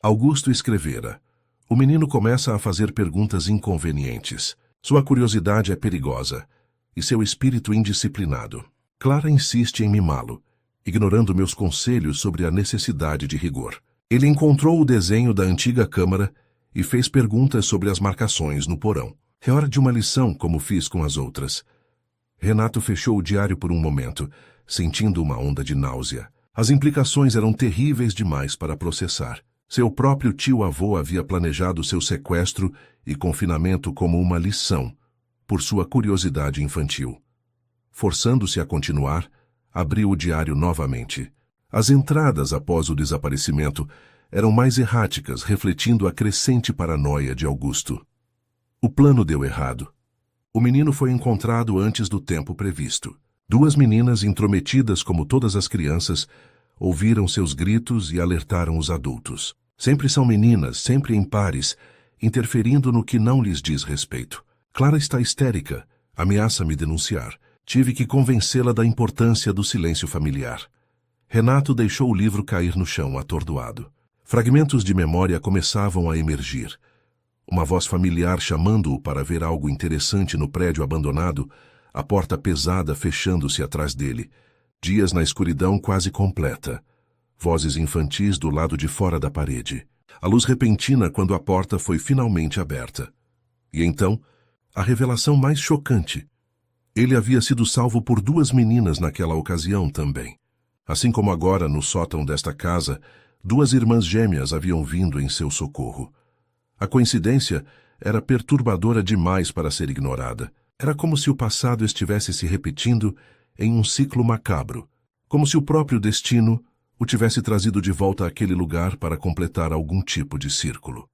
Speaker 1: Augusto escrevera: O menino começa a fazer perguntas inconvenientes. Sua curiosidade é perigosa e seu espírito indisciplinado. Clara insiste em mimá-lo, ignorando meus conselhos sobre a necessidade de rigor. Ele encontrou o desenho da antiga câmara e fez perguntas sobre as marcações no porão. É hora de uma lição, como fiz com as outras. Renato fechou o diário por um momento, sentindo uma onda de náusea. As implicações eram terríveis demais para processar. Seu próprio tio-avô havia planejado seu sequestro e confinamento como uma lição, por sua curiosidade infantil. Forçando-se a continuar, abriu o diário novamente. As entradas após o desaparecimento eram mais erráticas, refletindo a crescente paranoia de Augusto. O plano deu errado. O menino foi encontrado antes do tempo previsto. 2 meninas, intrometidas como todas as crianças, ouviram seus gritos e alertaram os adultos. Sempre são meninas, sempre em pares, interferindo no que não lhes diz respeito. Clara está histérica, ameaça me denunciar. Tive que convencê-la da importância do silêncio familiar. Renato deixou o livro cair no chão, atordoado. Fragmentos de memória começavam a emergir. Uma voz familiar chamando-o para ver algo interessante no prédio abandonado, a porta pesada fechando-se atrás dele. Dias na escuridão quase completa. Vozes infantis do lado de fora da parede. A luz repentina quando a porta foi finalmente aberta. E então, a revelação mais chocante. Ele havia sido salvo por 2 meninas naquela ocasião também. Assim como agora, no sótão desta casa, 2 irmãs gêmeas haviam vindo em seu socorro. A coincidência era perturbadora demais para ser ignorada. Era como se o passado estivesse se repetindo em um ciclo macabro, como se o próprio destino o tivesse trazido de volta àquele lugar para completar algum tipo de círculo.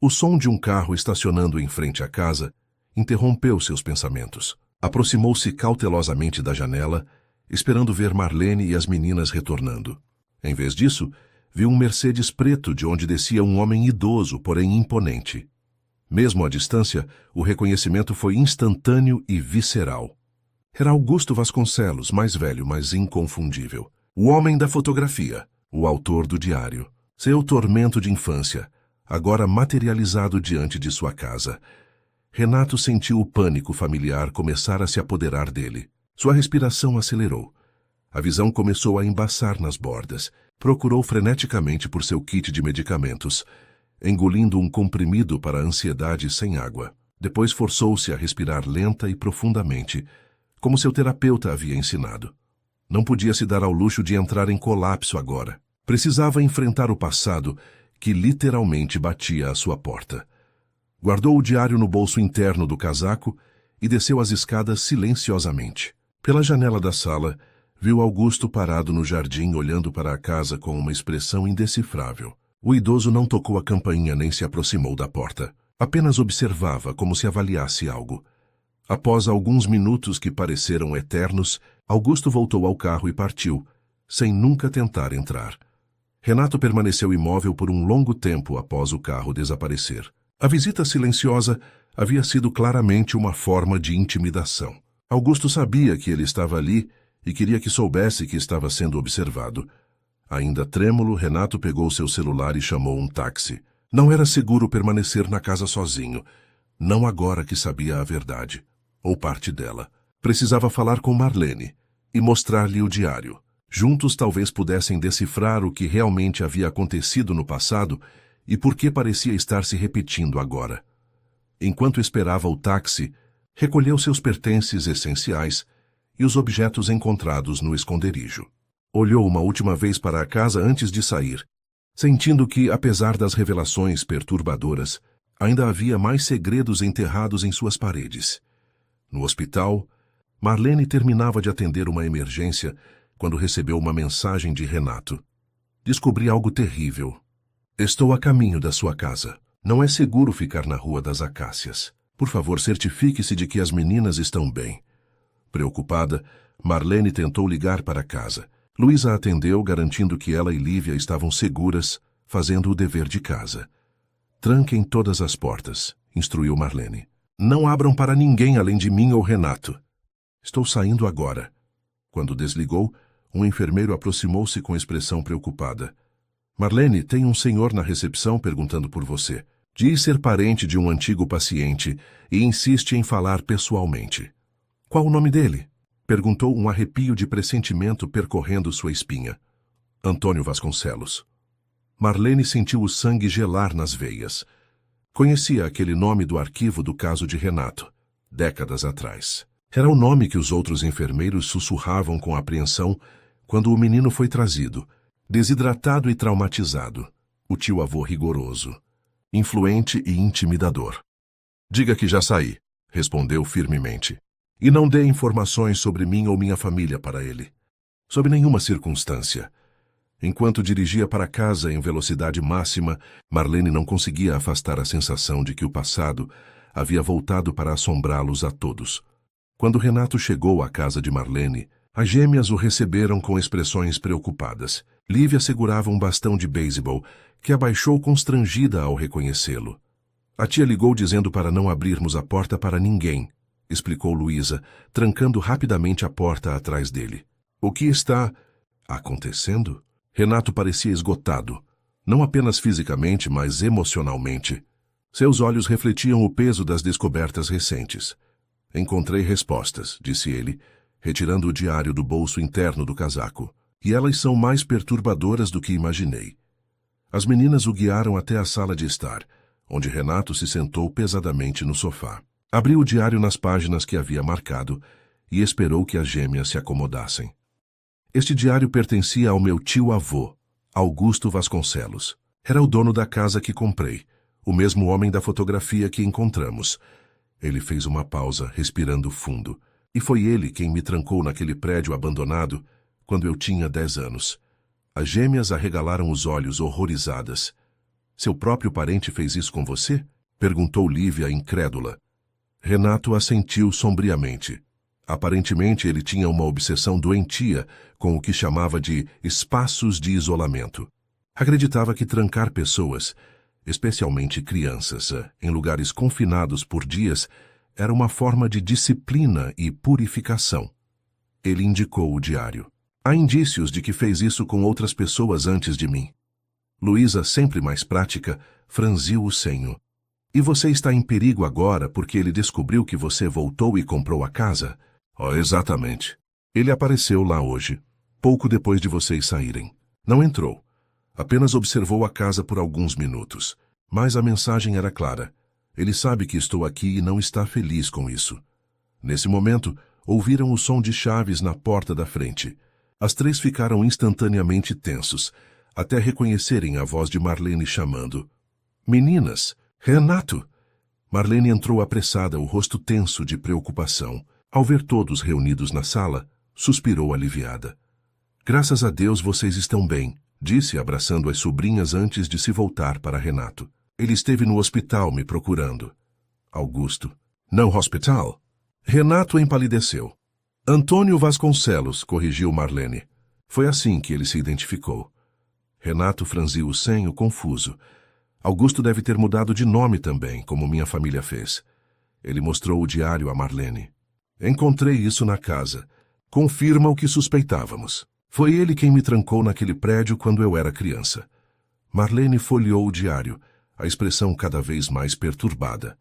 Speaker 1: O som de um carro estacionando em frente à casa interrompeu seus pensamentos. Aproximou-se cautelosamente da janela, esperando ver Marlene e as meninas retornando. Em vez disso, viu um Mercedes preto de onde descia um homem idoso, porém imponente. Mesmo à distância, o reconhecimento foi instantâneo e visceral. Era Augusto Vasconcelos, mais velho, mas inconfundível. O homem da fotografia, o autor do diário. Seu tormento de infância, agora materializado diante de sua casa. Renato sentiu o pânico familiar começar a se apoderar dele. Sua respiração acelerou. A visão começou a embaçar nas bordas. Procurou freneticamente por seu kit de medicamentos, engolindo um comprimido para a ansiedade sem água. Depois forçou-se a respirar lenta e profundamente, como seu terapeuta havia ensinado. Não podia se dar ao luxo de entrar em colapso agora. Precisava enfrentar o passado que literalmente batia à sua porta. Guardou o diário no bolso interno do casaco e desceu as escadas silenciosamente. Pela janela da sala, viu Augusto parado no jardim olhando para a casa com uma expressão indecifrável. O idoso não tocou a campainha nem se aproximou da porta. Apenas observava como se avaliasse algo. Após alguns minutos que pareceram eternos, Augusto voltou ao carro e partiu, sem nunca tentar entrar. Renato permaneceu imóvel por um longo tempo após o carro desaparecer. A visita silenciosa havia sido claramente uma forma de intimidação. Augusto sabia que ele estava ali e queria que soubesse que estava sendo observado. Ainda trêmulo, Renato pegou seu celular e chamou um táxi. Não era seguro permanecer na casa sozinho, não agora que sabia a verdade, ou parte dela. Precisava falar com Marlene e mostrar-lhe o diário. Juntos talvez pudessem decifrar o que realmente havia acontecido no passado e por que parecia estar se repetindo agora. Enquanto esperava o táxi, recolheu seus pertences essenciais e os objetos encontrados no esconderijo. Olhou uma última vez para a casa antes de sair, sentindo que, apesar das revelações perturbadoras, ainda havia mais segredos enterrados em suas paredes. No hospital, Marlene terminava de atender uma emergência quando recebeu uma mensagem de Renato. Descobri algo terrível. Estou a caminho da sua casa. Não é seguro ficar na Rua das Acácias. Por favor, certifique-se de que as meninas estão bem. Preocupada, Marlene tentou ligar para casa. Luísa atendeu, garantindo que ela e Lívia estavam seguras, fazendo o dever de casa. Tranquem todas as portas, instruiu Marlene. Não abram para ninguém além de mim ou Renato. Estou saindo agora. Quando desligou, um enfermeiro aproximou-se com expressão preocupada. Marlene, tem um senhor na recepção perguntando por você. Diz ser parente de um antigo paciente e insiste em falar pessoalmente. Qual o nome dele? Perguntou, um arrepio de pressentimento percorrendo sua espinha. Antônio Vasconcelos. Marlene sentiu o sangue gelar nas veias. Conhecia aquele nome do arquivo do caso de Renato, décadas atrás. Era o nome que os outros enfermeiros sussurravam com apreensão quando o menino foi trazido, desidratado e traumatizado. O tio-avô rigoroso, influente e intimidador. Diga que já saí, respondeu firmemente. E não dê informações sobre mim ou minha família para ele. Sob nenhuma circunstância. Enquanto dirigia para casa em velocidade máxima, Marlene não conseguia afastar a sensação de que o passado havia voltado para assombrá-los a todos. Quando Renato chegou à casa de Marlene, as gêmeas o receberam com expressões preocupadas. Lívia segurava um bastão de beisebol, que abaixou constrangida ao reconhecê-lo. A tia ligou dizendo para não abrirmos a porta para ninguém, explicou Luísa, trancando rapidamente a porta atrás dele. O que está acontecendo? Renato parecia esgotado, não apenas fisicamente, mas emocionalmente. Seus olhos refletiam o peso das descobertas recentes. Encontrei respostas, disse ele, retirando o diário do bolso interno do casaco. E elas são mais perturbadoras do que imaginei. As meninas o guiaram até a sala de estar, onde Renato se sentou pesadamente no sofá. Abriu o diário nas páginas que havia marcado e esperou que as gêmeas se acomodassem. Este diário pertencia ao meu tio-avô, Augusto Vasconcelos. Era o dono da casa que comprei, o mesmo homem da fotografia que encontramos. Ele fez uma pausa, respirando fundo. E foi ele quem me trancou naquele prédio abandonado quando eu tinha 10 anos. As gêmeas arregalaram os olhos, horrorizadas. Seu próprio parente fez isso com você? Perguntou Lívia, incrédula. Renato assentiu sombriamente. Aparentemente, ele tinha uma obsessão doentia com o que chamava de espaços de isolamento. Acreditava que trancar pessoas, especialmente crianças, em lugares confinados por dias, era uma forma de disciplina e purificação. Ele indicou o diário. Há indícios de que fez isso com outras pessoas antes de mim. Luísa, sempre mais prática, franziu o senho. E você está em perigo agora porque ele descobriu que você voltou e comprou a casa? Oh, exatamente. Ele apareceu lá hoje, pouco depois de vocês saírem. Não entrou. Apenas observou a casa por alguns minutos. Mas a mensagem era clara. Ele sabe que estou aqui e não está feliz com isso. Nesse momento, ouviram o som de chaves na porta da frente. As três ficaram instantaneamente tensos, até reconhecerem a voz de Marlene chamando. Meninas! Renato! Marlene entrou apressada, o rosto tenso de preocupação. Ao ver todos reunidos na sala, suspirou aliviada. Graças a Deus vocês estão bem, disse, abraçando as sobrinhas antes de se voltar para Renato. Ele esteve no hospital me procurando. Augusto. No hospital? Renato empalideceu. Antônio Vasconcelos, corrigiu Marlene. Foi assim que ele se identificou. Renato franziu o senho, confuso. Augusto deve ter mudado de nome também, como minha família fez. Ele mostrou o diário a Marlene. Encontrei isso na casa. Confirma o que suspeitávamos. Foi ele quem me trancou naquele prédio quando eu era criança. Marlene folheou o diário, a expressão cada vez mais perturbada.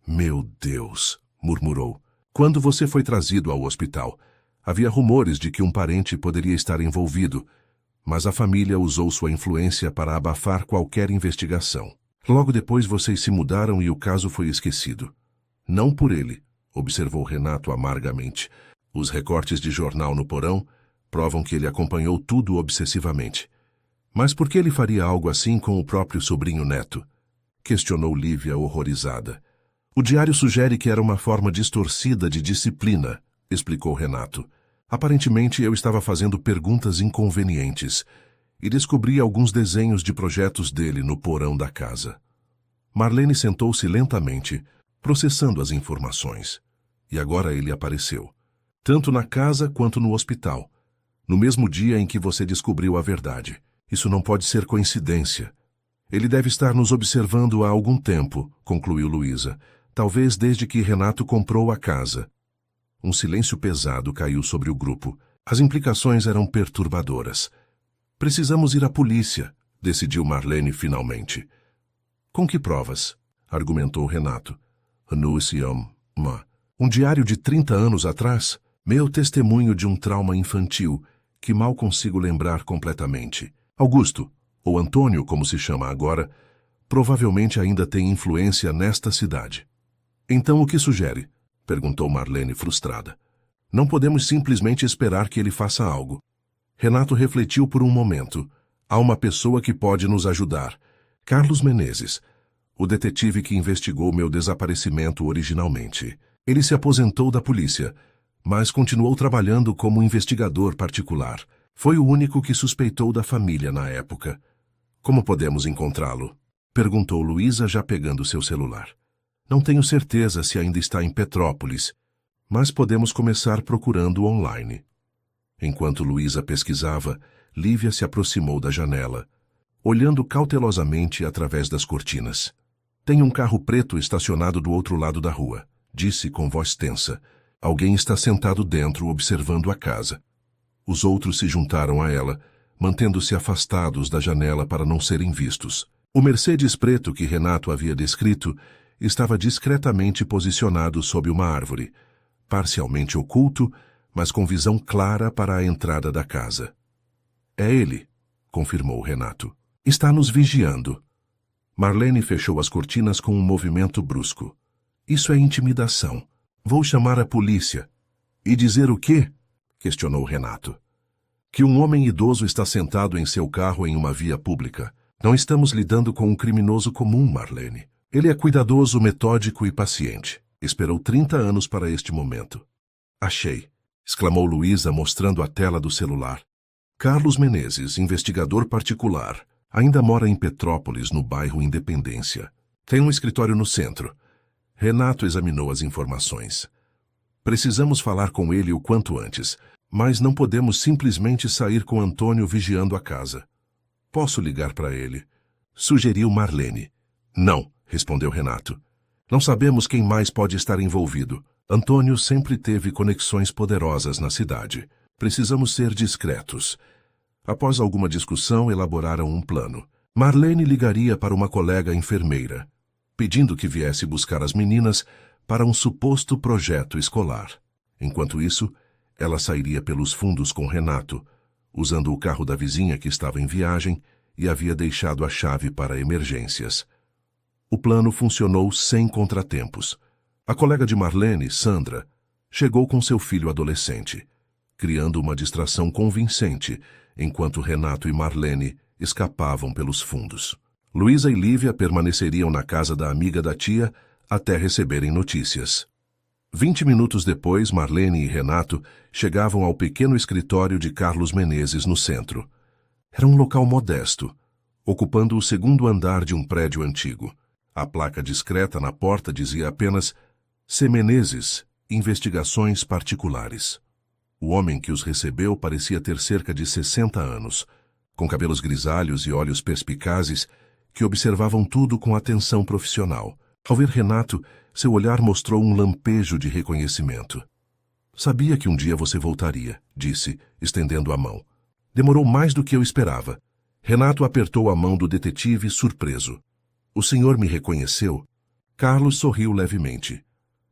Speaker 1: Meu Deus, murmurou. Quando você foi trazido ao hospital, havia rumores de que um parente poderia estar envolvido, mas a família usou sua influência para abafar qualquer investigação. Logo depois vocês se mudaram e o caso foi esquecido. Não por ele, observou Renato amargamente. Os recortes de jornal no porão provam que ele acompanhou tudo obsessivamente. Mas por que ele faria algo assim com o próprio sobrinho neto? Questionou Lívia, horrorizada. O diário sugere que era uma forma distorcida de disciplina, explicou Renato. Aparentemente eu estava fazendo perguntas inconvenientes e descobri alguns desenhos de projetos dele no porão da casa. Marlene sentou-se lentamente, processando as informações. E agora ele apareceu. Tanto na casa quanto no hospital. No mesmo dia em que você descobriu a verdade. Isso não pode ser coincidência. Ele deve estar nos observando há algum tempo, concluiu Luísa. Talvez desde que Renato comprou a casa. Um silêncio pesado caiu sobre o grupo. As implicações eram perturbadoras. Precisamos ir à polícia, decidiu Marlene finalmente. Com que provas? Argumentou Renato. Um diário de 30 anos atrás? Meu testemunho de um trauma infantil que mal consigo lembrar completamente. Augusto, ou Antônio, como se chama agora, provavelmente ainda tem influência nesta cidade. Então o que sugere? Perguntou Marlene frustrada. Não podemos simplesmente esperar que ele faça algo. Renato refletiu por um momento. Há uma pessoa que pode nos ajudar. Carlos Menezes, o detetive que investigou meu desaparecimento originalmente. Ele se aposentou da polícia, mas continuou trabalhando como investigador particular. Foi o único que suspeitou da família na época. Como podemos encontrá-lo? Perguntou Luísa, já pegando seu celular. Não tenho certeza se ainda está em Petrópolis, mas podemos começar procurando online. Enquanto Luísa pesquisava, Lívia se aproximou da janela, olhando cautelosamente através das cortinas. Tem um carro preto estacionado do outro lado da rua, disse com voz tensa. Alguém está sentado dentro observando a casa. Os outros se juntaram a ela, mantendo-se afastados da janela para não serem vistos. O Mercedes preto que Renato havia descrito estava discretamente posicionado sob uma árvore, parcialmente oculto, mas com visão clara para a entrada da casa. É ele, confirmou Renato. Está nos vigiando. Marlene fechou as cortinas com um movimento brusco. Isso é intimidação. Vou chamar a polícia. E dizer o quê? Questionou Renato. Que um homem idoso está sentado em seu carro em uma via pública. Não estamos lidando com um criminoso comum, Marlene. Ele é cuidadoso, metódico e paciente. Esperou 30 anos para este momento. Achei, exclamou Luísa, mostrando a tela do celular. Carlos Menezes, investigador particular, ainda mora em Petrópolis, no bairro Independência. Tem um escritório no centro. Renato examinou as informações. Precisamos falar com ele o quanto antes, mas não podemos simplesmente sair com Antônio vigiando a casa. Posso ligar para ele? Sugeriu Marlene. Não, respondeu Renato. Não sabemos quem mais pode estar envolvido. Antônio sempre teve conexões poderosas na cidade. Precisamos ser discretos. Após alguma discussão, elaboraram um plano. Marlene ligaria para uma colega enfermeira, pedindo que viesse buscar as meninas para um suposto projeto escolar. Enquanto isso, ela sairia pelos fundos com Renato, usando o carro da vizinha que estava em viagem e havia deixado a chave para emergências. O plano funcionou sem contratempos. A colega de Marlene, Sandra, chegou com seu filho adolescente, criando uma distração convincente, enquanto Renato e Marlene escapavam pelos fundos. Luísa e Lívia permaneceriam na casa da amiga da tia até receberem notícias. 20 minutos depois, Marlene e Renato chegavam ao pequeno escritório de Carlos Menezes no centro. Era um local modesto, ocupando o segundo andar de um prédio antigo. A placa discreta na porta dizia apenas C. Menezes, Investigações Particulares. O homem que os recebeu parecia ter cerca de 60 anos, com cabelos grisalhos e olhos perspicazes que observavam tudo com atenção profissional. Ao ver Renato, seu olhar mostrou um lampejo de reconhecimento. Sabia que um dia você voltaria, disse, estendendo a mão. Demorou mais do que eu esperava. Renato apertou a mão do detetive, surpreso. O senhor me reconheceu? Carlos sorriu levemente.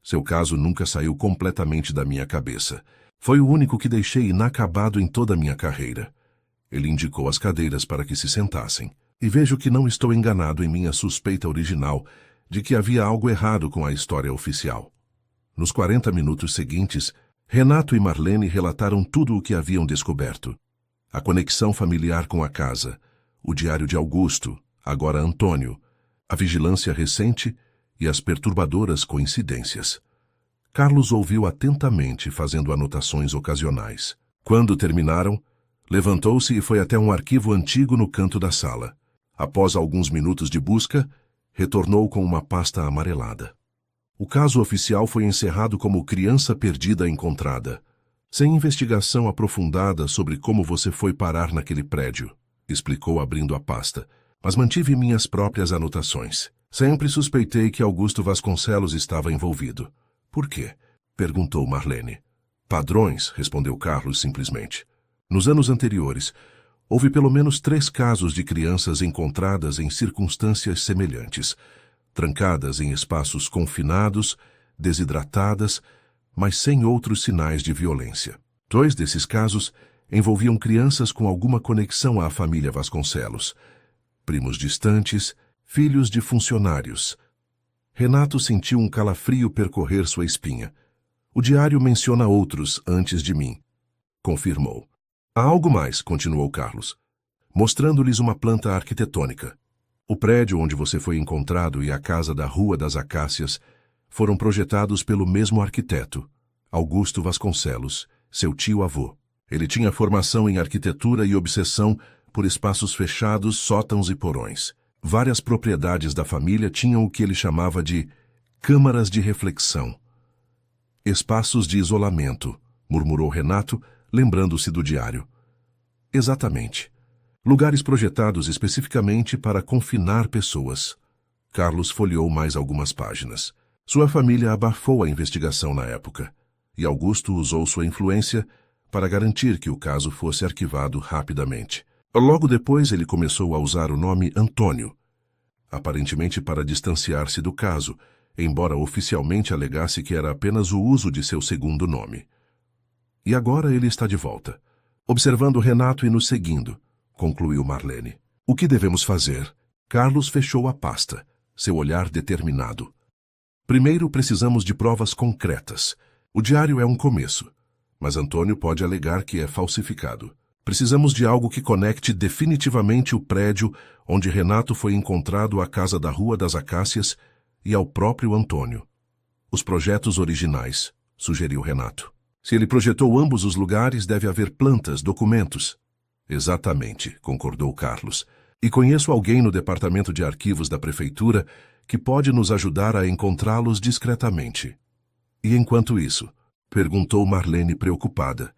Speaker 1: Seu caso nunca saiu completamente da minha cabeça. Foi o único que deixei inacabado em toda a minha carreira. Ele indicou as cadeiras para que se sentassem. E vejo que não estou enganado em minha suspeita original de que havia algo errado com a história oficial. Nos 40 minutos seguintes, Renato e Marlene relataram tudo o que haviam descoberto. A conexão familiar com a casa, o diário de Augusto, agora Antônio, a vigilância recente e as perturbadoras coincidências. Carlos ouviu atentamente, fazendo anotações ocasionais. Quando terminaram, levantou-se e foi até um arquivo antigo no canto da sala. Após alguns minutos de busca, retornou com uma pasta amarelada. O caso oficial foi encerrado como criança perdida encontrada, sem investigação aprofundada sobre como você foi parar naquele prédio, explicou abrindo a pasta, mas mantive minhas próprias anotações. Sempre suspeitei que Augusto Vasconcelos estava envolvido. Por quê? Perguntou Marlene. Padrões, respondeu Carlos simplesmente. Nos anos anteriores, houve pelo menos 3 casos de crianças encontradas em circunstâncias semelhantes, trancadas em espaços confinados, desidratadas, mas sem outros sinais de violência. 2 desses casos envolviam crianças com alguma conexão à família Vasconcelos, primos distantes, filhos de funcionários. Renato sentiu um calafrio percorrer sua espinha. O diário menciona outros antes de mim. Confirmou. Há algo mais, continuou Carlos, mostrando-lhes uma planta arquitetônica. O prédio onde você foi encontrado e a casa da Rua das Acácias foram projetados pelo mesmo arquiteto, Augusto Vasconcelos, seu tio-avô. Ele tinha formação em arquitetura e obsessão por espaços fechados, sótãos e porões. Várias propriedades da família tinham o que ele chamava de câmaras de reflexão. Espaços de isolamento, murmurou Renato, lembrando-se do diário. Exatamente. Lugares projetados especificamente para confinar pessoas. Carlos folheou mais algumas páginas. Sua família abafou a investigação na época, e Augusto usou sua influência para garantir que o caso fosse arquivado rapidamente. Logo depois, ele começou a usar o nome Antônio, aparentemente para distanciar-se do caso, embora oficialmente alegasse que era apenas o uso de seu segundo nome. E agora ele está de volta, observando Renato e nos seguindo, concluiu Marlene. O que devemos fazer? Carlos fechou a pasta, seu olhar determinado. Primeiro, precisamos de provas concretas. O diário é um começo, mas Antônio pode alegar que é falsificado. Precisamos de algo que conecte definitivamente o prédio onde Renato foi encontrado à casa da Rua das Acácias e ao próprio Antônio. Os projetos originais, sugeriu Renato. Se ele projetou ambos os lugares, deve haver plantas, documentos. Exatamente, concordou Carlos. E conheço alguém no departamento de arquivos da prefeitura que pode nos ajudar a encontrá-los discretamente. E enquanto isso? Perguntou Marlene preocupada.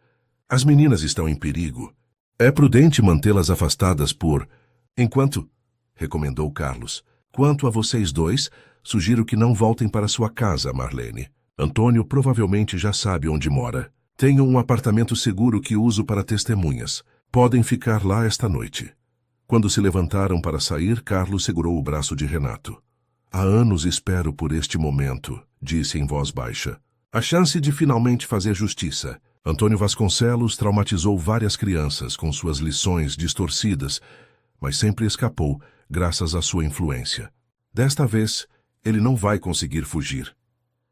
Speaker 1: As meninas estão em perigo. É prudente mantê-las afastadas por... Enquanto, recomendou Carlos. Quanto a vocês dois, sugiro que não voltem para sua casa, Marlene. Antônio provavelmente já sabe onde mora. Tenho um apartamento seguro que uso para testemunhas. Podem ficar lá esta noite. Quando se levantaram para sair, Carlos segurou o braço de Renato. Há anos espero por este momento, disse em voz baixa. A chance de finalmente fazer justiça. Antônio Vasconcelos traumatizou várias crianças com suas lições distorcidas, mas sempre escapou, graças à sua influência. Desta vez, ele não vai conseguir fugir.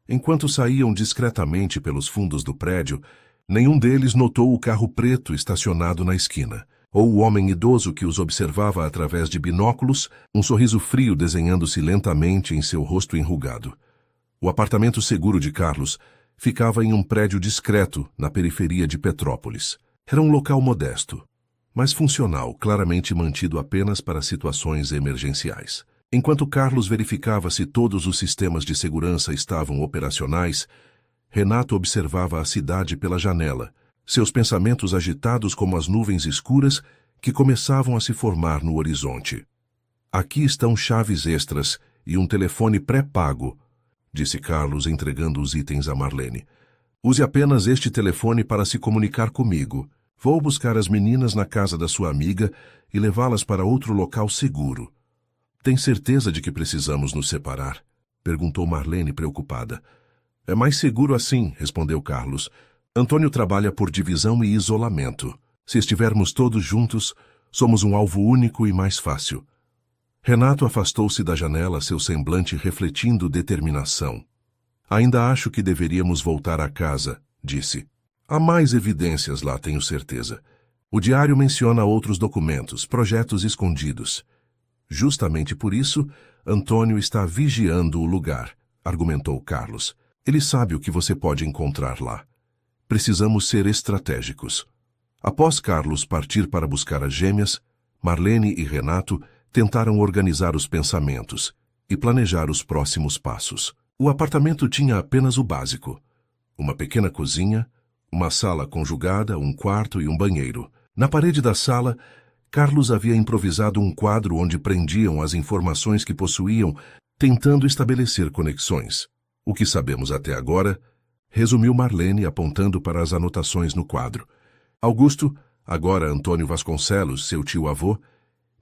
Speaker 1: Enquanto saíam discretamente pelos fundos do prédio, nenhum deles notou o carro preto estacionado na esquina, ou o homem idoso que os observava através de binóculos, um sorriso frio desenhando-se lentamente em seu rosto enrugado. O apartamento seguro de Carlos ficava em um prédio discreto na periferia de Petrópolis. Era um local modesto, mas funcional, claramente mantido apenas para situações emergenciais. Enquanto Carlos verificava se todos os sistemas de segurança estavam operacionais, Renato observava a cidade pela janela, seus pensamentos agitados como as nuvens escuras que começavam a se formar no horizonte. Aqui estão chaves extras e um telefone pré-pago, disse Carlos, entregando os itens a Marlene. Use apenas este telefone para se comunicar comigo. Vou buscar as meninas na casa da sua amiga e levá-las para outro local seguro. Tem certeza de que precisamos nos separar? Perguntou Marlene preocupada. É mais seguro assim, respondeu Carlos. Antônio trabalha por divisão e isolamento. Se estivermos todos juntos, somos um alvo único e mais fácil. Renato afastou-se da janela, seu semblante refletindo determinação. Ainda acho que deveríamos voltar à casa, disse. Há mais evidências lá, tenho certeza. O diário menciona outros documentos, projetos escondidos. Justamente por isso, Antônio está vigiando o lugar, argumentou Carlos. Ele sabe o que você pode encontrar lá. Precisamos ser estratégicos. Após Carlos partir para buscar as gêmeas, Marlene e Renato tentaram organizar os pensamentos e planejar os próximos passos. O apartamento tinha apenas o básico. Uma pequena cozinha, uma sala conjugada, um quarto e um banheiro. Na parede da sala, Carlos havia improvisado um quadro onde prendiam as informações que possuíam, tentando estabelecer conexões. O que sabemos até agora, resumiu Marlene apontando para as anotações no quadro. Augusto, agora Antônio Vasconcelos, seu tio-avô,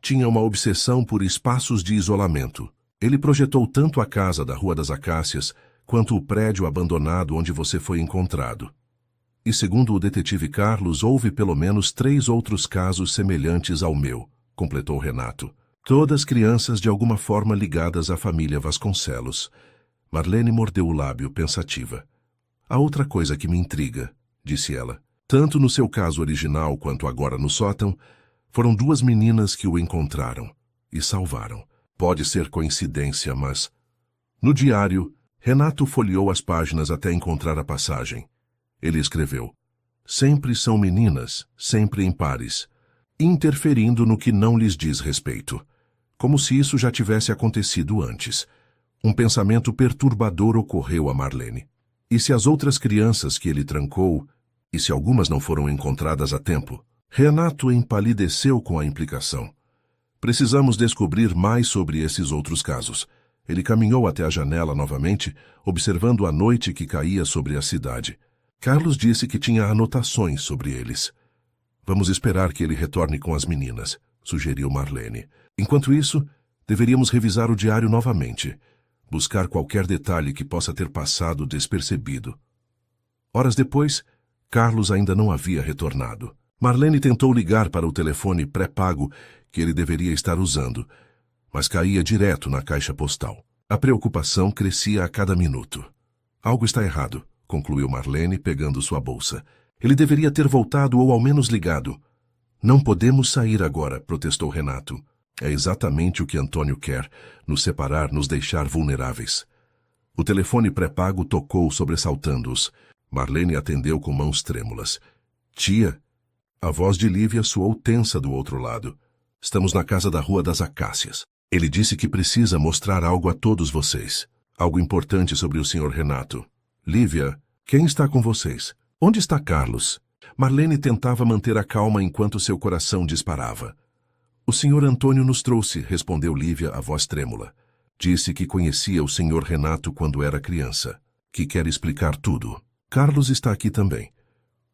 Speaker 1: tinha uma obsessão por espaços de isolamento. Ele projetou tanto a casa da Rua das Acácias quanto o prédio abandonado onde você foi encontrado. E segundo o detetive Carlos, houve pelo menos 3 outros casos semelhantes ao meu, completou Renato. Todas crianças de alguma forma ligadas à família Vasconcelos. Marlene mordeu o lábio, pensativa. Há outra coisa que me intriga, disse ela. Tanto no seu caso original quanto agora no sótão, foram 2 meninas que o encontraram e salvaram. Pode ser coincidência, mas... No diário, Renato folheou as páginas até encontrar a passagem. Ele escreveu: sempre são meninas, sempre em pares, interferindo no que não lhes diz respeito. Como se isso já tivesse acontecido antes. Um pensamento perturbador ocorreu a Marlene. E se as outras crianças que ele trancou, e se algumas não foram encontradas a tempo? Renato empalideceu com a implicação. Precisamos descobrir mais sobre esses outros casos. Ele caminhou até a janela novamente, observando a noite que caía sobre a cidade. Carlos disse que tinha anotações sobre eles. Vamos esperar que ele retorne com as meninas, sugeriu Marlene. Enquanto isso, deveríamos revisar o diário novamente, buscar qualquer detalhe que possa ter passado despercebido. Horas depois, Carlos ainda não havia retornado. Marlene tentou ligar para o telefone pré-pago que ele deveria estar usando, mas caía direto na caixa postal. A preocupação crescia a cada minuto. Algo está errado, concluiu Marlene, pegando sua bolsa. Ele deveria ter voltado ou ao menos ligado. Não podemos sair agora, protestou Renato. É exatamente o que Antônio quer, nos separar, nos deixar vulneráveis. O telefone pré-pago tocou, sobressaltando-os. Marlene atendeu com mãos trêmulas. Tia? A voz de Lívia soou tensa do outro lado. Estamos na casa da Rua das Acácias. Ele disse que precisa mostrar algo a todos vocês. Algo importante sobre o Sr. Renato. Lívia, quem está com vocês? Onde está Carlos? Marlene tentava manter a calma enquanto seu coração disparava. O Sr. Antônio nos trouxe, respondeu Lívia, a voz trêmula. Disse que conhecia o Sr. Renato quando era criança, que quer explicar tudo. Carlos está aqui também.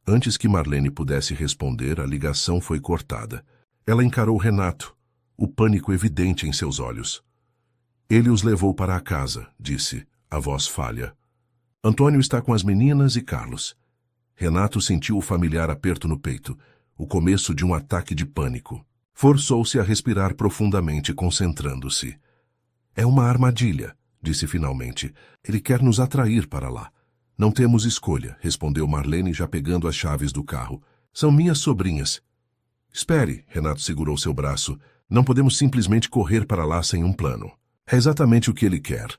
Speaker 1: Antes que Marlene pudesse responder, a ligação foi cortada. Ela encarou Renato, o pânico evidente em seus olhos. Ele os levou para a casa, disse, a voz falha. Antônio está com as meninas e Carlos. Renato sentiu o familiar aperto no peito, o começo de um ataque de pânico. Forçou-se a respirar profundamente, concentrando-se. É uma armadilha, disse finalmente. Ele quer nos atrair para lá. Não temos escolha, respondeu Marlene, já pegando as chaves do carro. São minhas sobrinhas. Espere, Renato segurou seu braço. Não podemos simplesmente correr para lá sem um plano. É exatamente o que ele quer.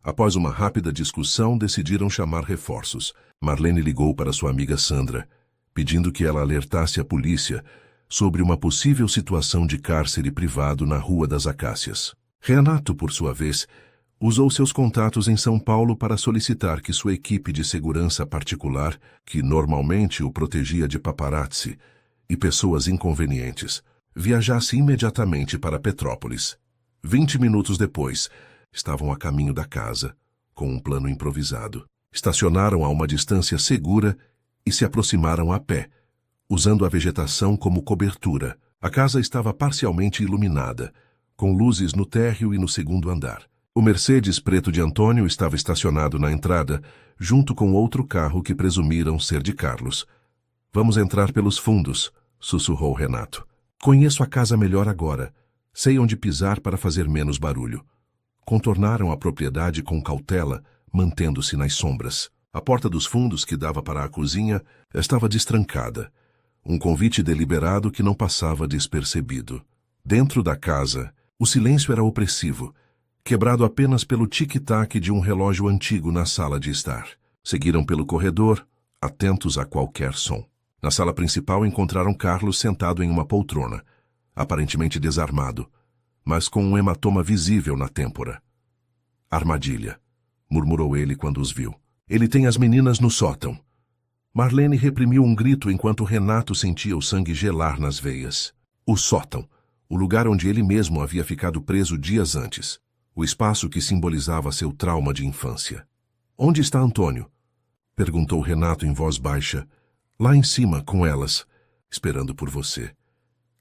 Speaker 1: Após uma rápida discussão, decidiram chamar reforços. Marlene ligou para sua amiga Sandra, pedindo que ela alertasse a polícia sobre uma possível situação de cárcere privado na Rua das Acácias. Renato, por sua vez, usou seus contatos em São Paulo para solicitar que sua equipe de segurança particular, que normalmente o protegia de paparazzi e pessoas inconvenientes, viajasse imediatamente para Petrópolis. 20 minutos depois, estavam a caminho da casa, com um plano improvisado. Estacionaram a uma distância segura e se aproximaram a pé, usando a vegetação como cobertura. A casa estava parcialmente iluminada, com luzes no térreo e no segundo andar. O Mercedes preto de Antônio estava estacionado na entrada, junto com outro carro que presumiram ser de Carlos. Vamos entrar pelos fundos, sussurrou Renato. Conheço a casa melhor agora. Sei onde pisar para fazer menos barulho. Contornaram a propriedade com cautela, mantendo-se nas sombras. A porta dos fundos, que dava para a cozinha, estava destrancada. Um convite deliberado que não passava despercebido. Dentro da casa, o silêncio era opressivo, quebrado apenas pelo tic-tac de um relógio antigo na sala de estar. Seguiram pelo corredor, atentos a qualquer som. Na sala principal encontraram Carlos sentado em uma poltrona, aparentemente desarmado, mas com um hematoma visível na têmpora. Armadilha, murmurou ele quando os viu. Ele tem as meninas no sótão. Marlene reprimiu um grito enquanto Renato sentia o sangue gelar nas veias. O sótão, o lugar onde ele mesmo havia ficado preso dias antes. O espaço que simbolizava seu trauma de infância. Onde está Antônio? Perguntou Renato em voz baixa. Lá em cima, com elas, esperando por você.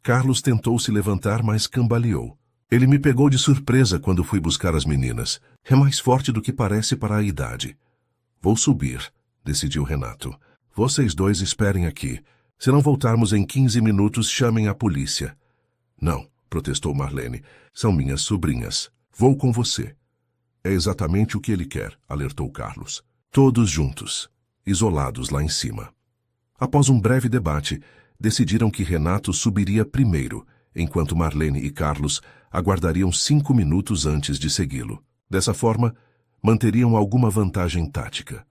Speaker 1: Carlos tentou se levantar, mas cambaleou. Ele me pegou de surpresa quando fui buscar as meninas. É mais forte do que parece para a idade. Vou subir, decidiu Renato. Vocês dois esperem aqui. Se não voltarmos em 15 minutos, chamem a polícia. Não, protestou Marlene. São minhas sobrinhas. Vou com você. É exatamente o que ele quer, alertou Carlos. Todos juntos, isolados lá em cima. Após um breve debate, decidiram que Renato subiria primeiro, enquanto Marlene e Carlos aguardariam 5 minutos antes de segui-lo. Dessa forma, manteriam alguma vantagem tática.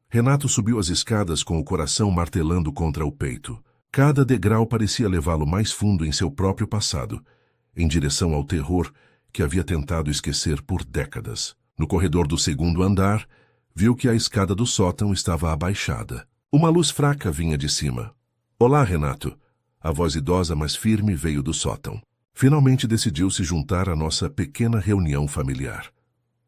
Speaker 1: Renato subiu as escadas com o coração martelando contra o peito. Cada degrau parecia levá-lo mais fundo em seu próprio passado, em direção ao terror que havia tentado esquecer por décadas. No corredor do segundo andar, viu que a escada do sótão estava abaixada. Uma luz fraca vinha de cima. Olá, Renato. A voz idosa, mas firme, veio do sótão. Finalmente decidiu se juntar à nossa pequena reunião familiar.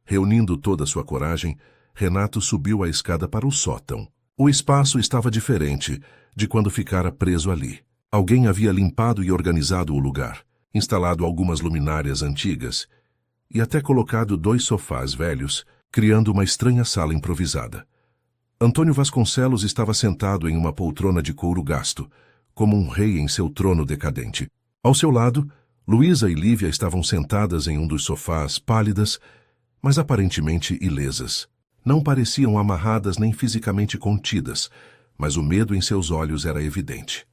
Speaker 1: Reunindo toda a sua coragem, Renato subiu a escada para o sótão. O espaço estava diferente de quando ficara preso ali. Alguém havia limpado e organizado o lugar, instalado algumas luminárias antigas e até colocado 2 sofás velhos, criando uma estranha sala improvisada. Antônio Vasconcelos estava sentado em uma poltrona de couro gasto, como um rei em seu trono decadente. Ao seu lado, Luísa e Lívia estavam sentadas em um dos sofás, pálidas, mas aparentemente ilesas. Não pareciam amarradas nem fisicamente contidas, mas o medo em seus olhos era evidente.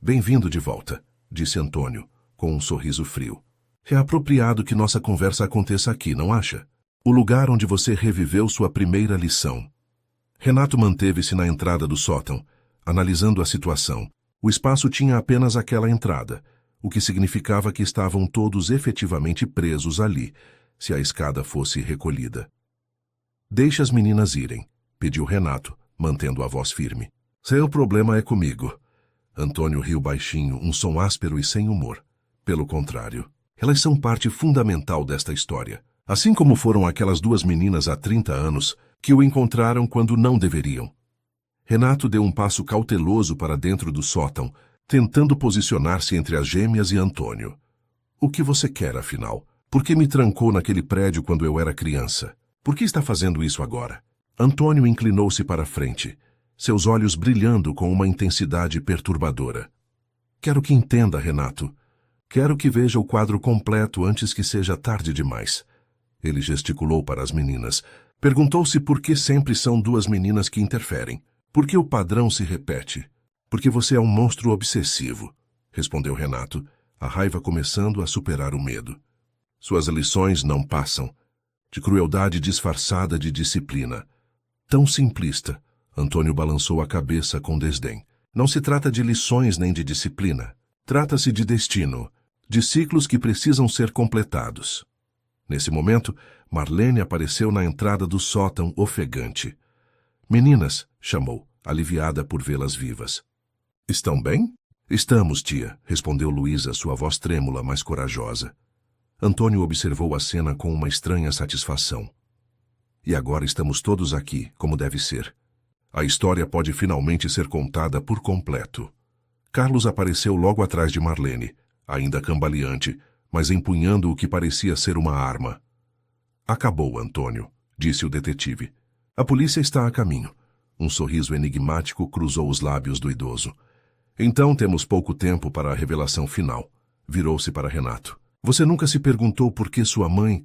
Speaker 1: Bem-vindo de volta, disse Antônio, com um sorriso frio. É apropriado que nossa conversa aconteça aqui, não acha? O lugar onde você reviveu sua primeira lição. Renato manteve-se na entrada do sótão, analisando a situação. O espaço tinha apenas aquela entrada, o que significava que estavam todos efetivamente presos ali, se a escada fosse recolhida. Deixe as meninas irem, pediu Renato, mantendo a voz firme. Seu problema é comigo. Antônio riu baixinho, um som áspero e sem humor. Pelo contrário, elas são parte fundamental desta história. Assim como foram aquelas 2 meninas há 30 anos que o encontraram quando não deveriam. Renato deu um passo cauteloso para dentro do sótão, tentando posicionar-se entre as gêmeas e Antônio. O que você quer, afinal? Por que me trancou naquele prédio quando eu era criança? Por que está fazendo isso agora? Antônio inclinou-se para a frente, seus olhos brilhando com uma intensidade perturbadora. Quero que entenda, Renato. Quero que veja o quadro completo antes que seja tarde demais. Ele gesticulou para as meninas. Perguntou-se por que sempre são 2 meninas que interferem. Por que o padrão se repete? Porque você é um monstro obsessivo, respondeu Renato, a raiva começando a superar o medo. Suas lições não passam. De crueldade disfarçada de disciplina. Tão simplista. Antônio balançou a cabeça com desdém. Não se trata de lições nem de disciplina. Trata-se de destino, de ciclos que precisam ser completados. Nesse momento, Marlene apareceu na entrada do sótão ofegante. Meninas, chamou, aliviada por vê-las vivas. Estão bem? Estamos, tia, respondeu Luísa, sua voz trêmula, mas corajosa. Antônio observou a cena com uma estranha satisfação. E agora estamos todos aqui, como deve ser. A história pode finalmente ser contada por completo. Carlos apareceu logo atrás de Marlene, ainda cambaleante, mas empunhando o que parecia ser uma arma. Acabou, Antônio, disse o detetive. A polícia está a caminho. Um sorriso enigmático cruzou os lábios do idoso. Então temos pouco tempo para a revelação final. Virou-se para Renato. Você nunca se perguntou por que sua mãe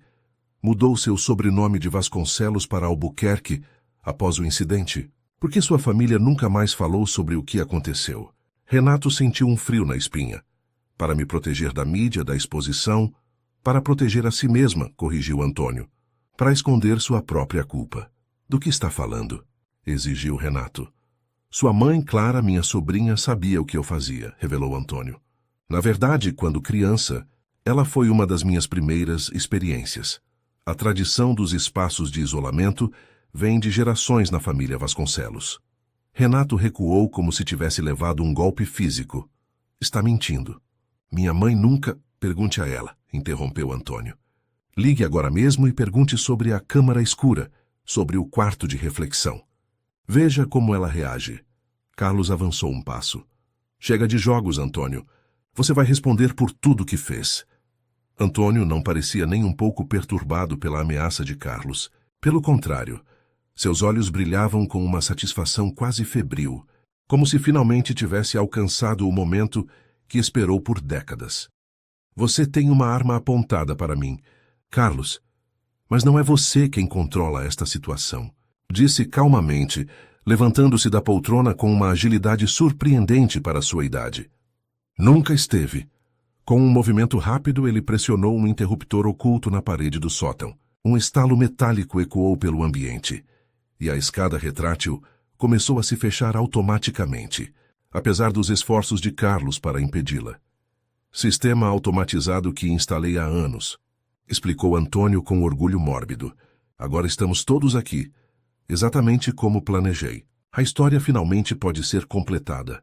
Speaker 1: mudou seu sobrenome de Vasconcelos para Albuquerque após o incidente? Por que sua família nunca mais falou sobre o que aconteceu? Renato sentiu um frio na espinha. Para me proteger da mídia, da exposição, para proteger a si mesma, corrigiu Antônio. Para esconder sua própria culpa. Do que está falando? Exigiu Renato. Sua mãe, Clara, minha sobrinha, sabia o que eu fazia, revelou Antônio. Na verdade, quando criança, ela foi uma das minhas primeiras experiências. A tradição dos espaços de isolamento vem de gerações na família Vasconcelos. Renato recuou como se tivesse levado um golpe físico. Está mentindo. Minha mãe nunca... Pergunte a ela, interrompeu Antônio. Ligue agora mesmo e pergunte sobre a câmara escura, sobre o quarto de reflexão. Veja como ela reage. Carlos avançou um passo. Chega de jogos, Antônio. Você vai responder por tudo que fez. Antônio não parecia nem um pouco perturbado pela ameaça de Carlos. Pelo contrário, seus olhos brilhavam com uma satisfação quase febril, como se finalmente tivesse alcançado o momento que esperou por décadas. Você tem uma arma apontada para mim, Carlos, mas não é você quem controla esta situação, disse calmamente, levantando-se da poltrona com uma agilidade surpreendente para sua idade. Nunca esteve. Com um movimento rápido, ele pressionou um interruptor oculto na parede do sótão. Um estalo metálico ecoou pelo ambiente, e a escada retrátil começou a se fechar automaticamente, apesar dos esforços de Carlos para impedi-la. Sistema automatizado que instalei há anos, explicou Antônio com orgulho mórbido. Agora estamos todos aqui, exatamente como planejei. A história finalmente pode ser completada.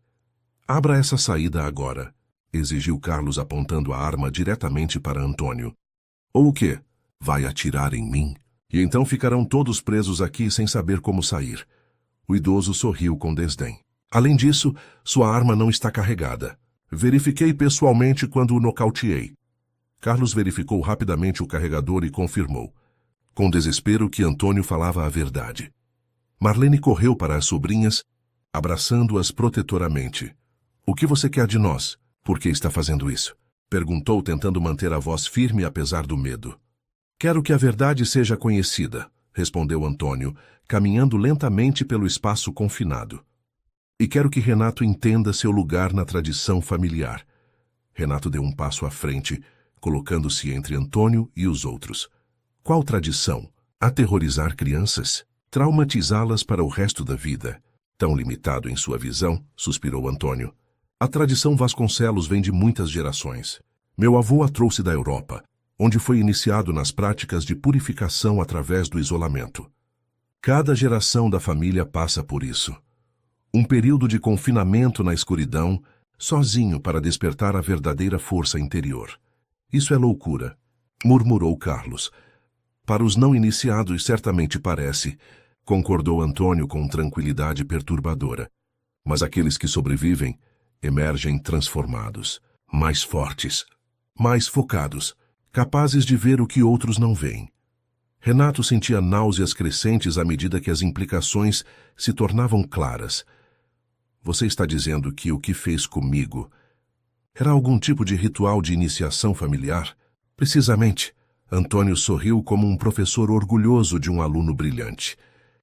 Speaker 1: Abra essa saída agora, exigiu Carlos apontando a arma diretamente para Antônio. Ou o quê? Vai atirar em mim? E então ficarão todos presos aqui sem saber como sair. O idoso sorriu com desdém. Além disso, sua arma não está carregada. Verifiquei pessoalmente quando o nocauteei. Carlos verificou rapidamente o carregador e confirmou, com desespero, que Antônio falava a verdade. Marlene correu para as sobrinhas, abraçando-as protetoramente. O que você quer de nós? Por que está fazendo isso? Perguntou, tentando manter a voz firme apesar do medo. Quero que a verdade seja conhecida, respondeu Antônio, caminhando lentamente pelo espaço confinado. E quero que Renato entenda seu lugar na tradição familiar. Renato deu um passo à frente, colocando-se entre Antônio e os outros. Qual tradição? Aterrorizar crianças? Traumatizá-las para o resto da vida? Tão limitado em sua visão, suspirou Antônio. A tradição Vasconcelos vem de muitas gerações. Meu avô a trouxe da Europa, onde foi iniciado nas práticas de purificação através do isolamento. Cada geração da família passa por isso. Um período de confinamento na escuridão, sozinho para despertar a verdadeira força interior. Isso é loucura, murmurou Carlos. Para os não iniciados certamente parece, concordou Antônio com tranquilidade perturbadora. Mas aqueles que sobrevivem emergem transformados, mais fortes, mais focados, capazes de ver o que outros não veem. Renato sentia náuseas crescentes à medida que as implicações se tornavam claras. Você está dizendo que o que fez comigo era algum tipo de ritual de iniciação familiar? Precisamente. Antônio sorriu como um professor orgulhoso de um aluno brilhante.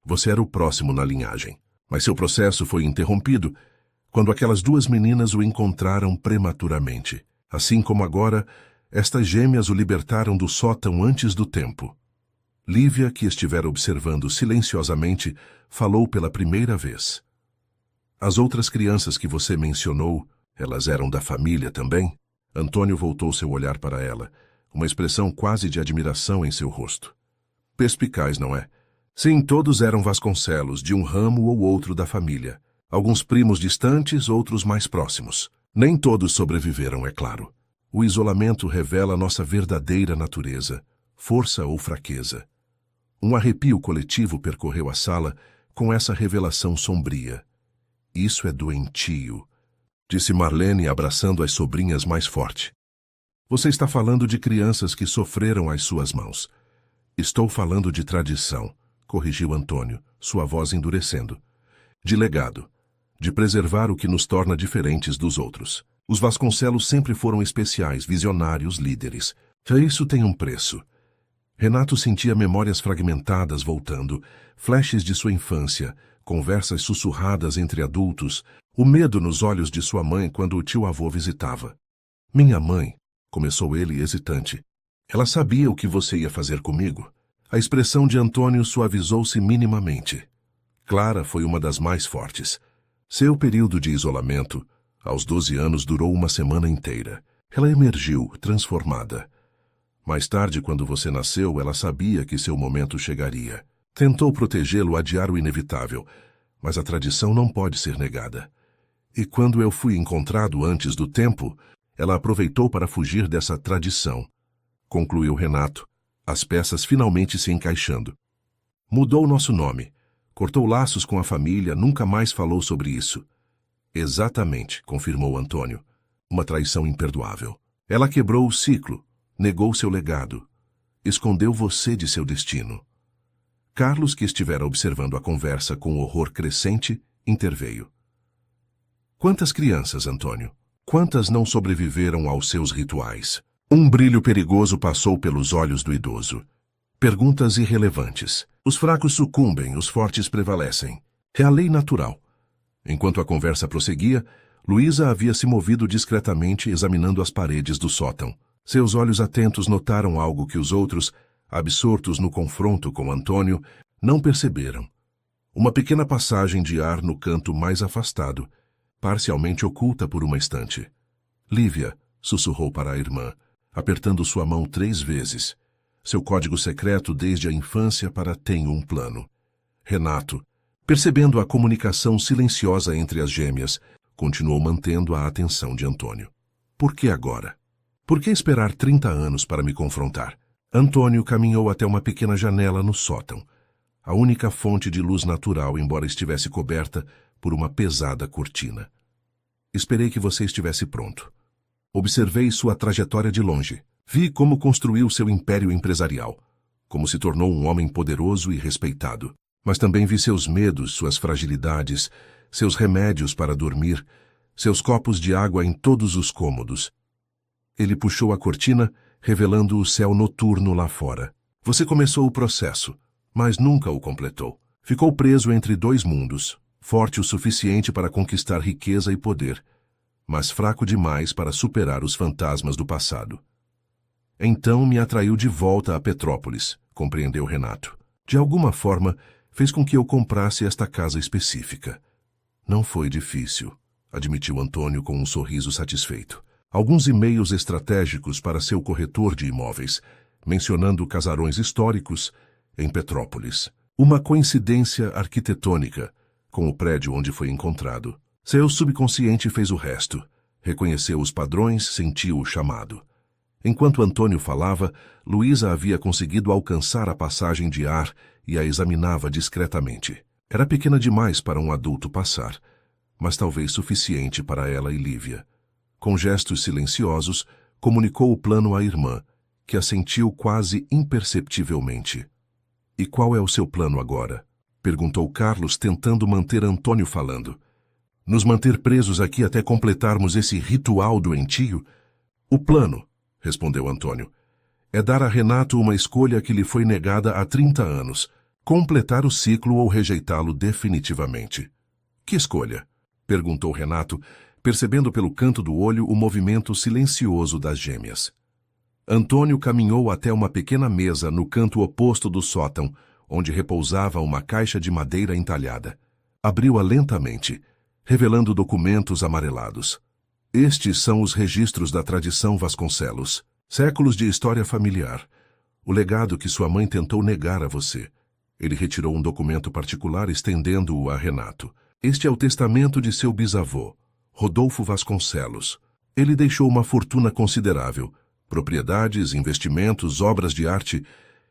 Speaker 1: Você era o próximo na linhagem. Mas seu processo foi interrompido quando aquelas duas meninas o encontraram prematuramente. Assim como agora, estas gêmeas o libertaram do sótão antes do tempo. Lívia, que estivera observando silenciosamente, falou pela primeira vez. As outras crianças que você mencionou, elas eram da família também? Antônio voltou seu olhar para ela, uma expressão quase de admiração em seu rosto. Perspicaz, não é? Sim, todos eram Vasconcelos, de um ramo ou outro da família. Alguns primos distantes, outros mais próximos. Nem todos sobreviveram, é claro. O isolamento revela nossa verdadeira natureza, força ou fraqueza. Um arrepio coletivo percorreu a sala com essa revelação sombria. Isso é doentio, disse Marlene, abraçando as sobrinhas mais forte. Você está falando de crianças que sofreram às suas mãos. Estou falando de tradição, corrigiu Antônio, sua voz endurecendo. De legado, de preservar o que nos torna diferentes dos outros. Os Vasconcelos sempre foram especiais, visionários, líderes. Isso tem um preço. Renato sentia memórias fragmentadas voltando, flashes de sua infância, conversas sussurradas entre adultos, o medo nos olhos de sua mãe quando o tio-avô visitava. Minha mãe, começou ele hesitante. Ela sabia o que você ia fazer comigo? A expressão de Antônio suavizou-se minimamente. Clara foi uma das mais fortes. Seu período de isolamento, aos 12 anos, durou uma semana inteira. Ela emergiu, transformada. Mais tarde, quando você nasceu, ela sabia que seu momento chegaria. Tentou protegê-lo, adiar o inevitável, mas a tradição não pode ser negada. E quando eu fui encontrado antes do tempo, ela aproveitou para fugir dessa tradição, concluiu Renato, as peças finalmente se encaixando. Mudou nosso nome, cortou laços com a família, nunca mais falou sobre isso. Exatamente, confirmou Antônio. Uma traição imperdoável. Ela quebrou o ciclo, Negou seu legado. Escondeu você de seu destino. Carlos, que estivera observando a conversa com horror crescente, interveio. Quantas crianças, Antônio? Quantas não sobreviveram aos seus rituais? Um brilho perigoso passou pelos olhos do idoso. Perguntas irrelevantes. Os fracos sucumbem, os fortes prevalecem. É a lei natural. Enquanto a conversa prosseguia, Luísa havia se movido discretamente examinando as paredes do sótão. Seus olhos atentos notaram algo que os outros, absortos no confronto com Antônio, não perceberam. Uma pequena passagem de ar no canto mais afastado, parcialmente oculta por uma estante. Lívia, sussurrou para a irmã, apertando sua mão 3 vezes. Seu código secreto desde a infância para tenho um plano. Renato, percebendo a comunicação silenciosa entre as gêmeas, continuou mantendo a atenção de Antônio. Por que agora? Por que esperar 30 anos para me confrontar? Antônio caminhou até uma pequena janela no sótão, a única fonte de luz natural, embora estivesse coberta por uma pesada cortina. Esperei que você estivesse pronto. Observei sua trajetória de longe. Vi como construiu seu império empresarial, como se tornou um homem poderoso e respeitado. Mas também vi seus medos, suas fragilidades, seus remédios para dormir, seus copos de água em todos os cômodos. Ele puxou a cortina, revelando o céu noturno lá fora. Você começou o processo, mas nunca o completou. Ficou preso entre 2 mundos, forte o suficiente para conquistar riqueza e poder, mas fraco demais para superar os fantasmas do passado. Então me atraiu de volta a Petrópolis, compreendeu Renato. De alguma forma, fez com que eu comprasse esta casa específica. Não foi difícil, admitiu Antônio com um sorriso satisfeito. Alguns e-mails estratégicos para seu corretor de imóveis, mencionando casarões históricos em Petrópolis. Uma coincidência arquitetônica com o prédio onde foi encontrado. Seu subconsciente fez o resto. Reconheceu os padrões, sentiu o chamado. Enquanto Antônio falava, Luísa havia conseguido alcançar a passagem de ar e a examinava discretamente. Era pequena demais para um adulto passar, mas talvez suficiente para ela e Lívia. Com gestos silenciosos, comunicou o plano à irmã, que assentiu quase imperceptivelmente. E qual é o seu plano agora? Perguntou Carlos, tentando manter Antônio falando. Nos manter presos aqui até completarmos esse ritual doentio? O plano, respondeu Antônio, é dar a Renato uma escolha que lhe foi negada há 30 anos, completar o ciclo ou rejeitá-lo definitivamente. Que escolha? Perguntou Renato, percebendo pelo canto do olho o movimento silencioso das gêmeas. Antônio caminhou até uma pequena mesa no canto oposto do sótão, onde repousava uma caixa de madeira entalhada. Abriu-a lentamente, revelando documentos amarelados. Estes são os registros da tradição Vasconcelos, séculos de história familiar, o legado que sua mãe tentou negar a você. Ele retirou um documento particular, estendendo-o a Renato. Este é o testamento de seu bisavô, Rodolfo Vasconcelos. Ele deixou uma fortuna considerável, propriedades, investimentos, obras de arte,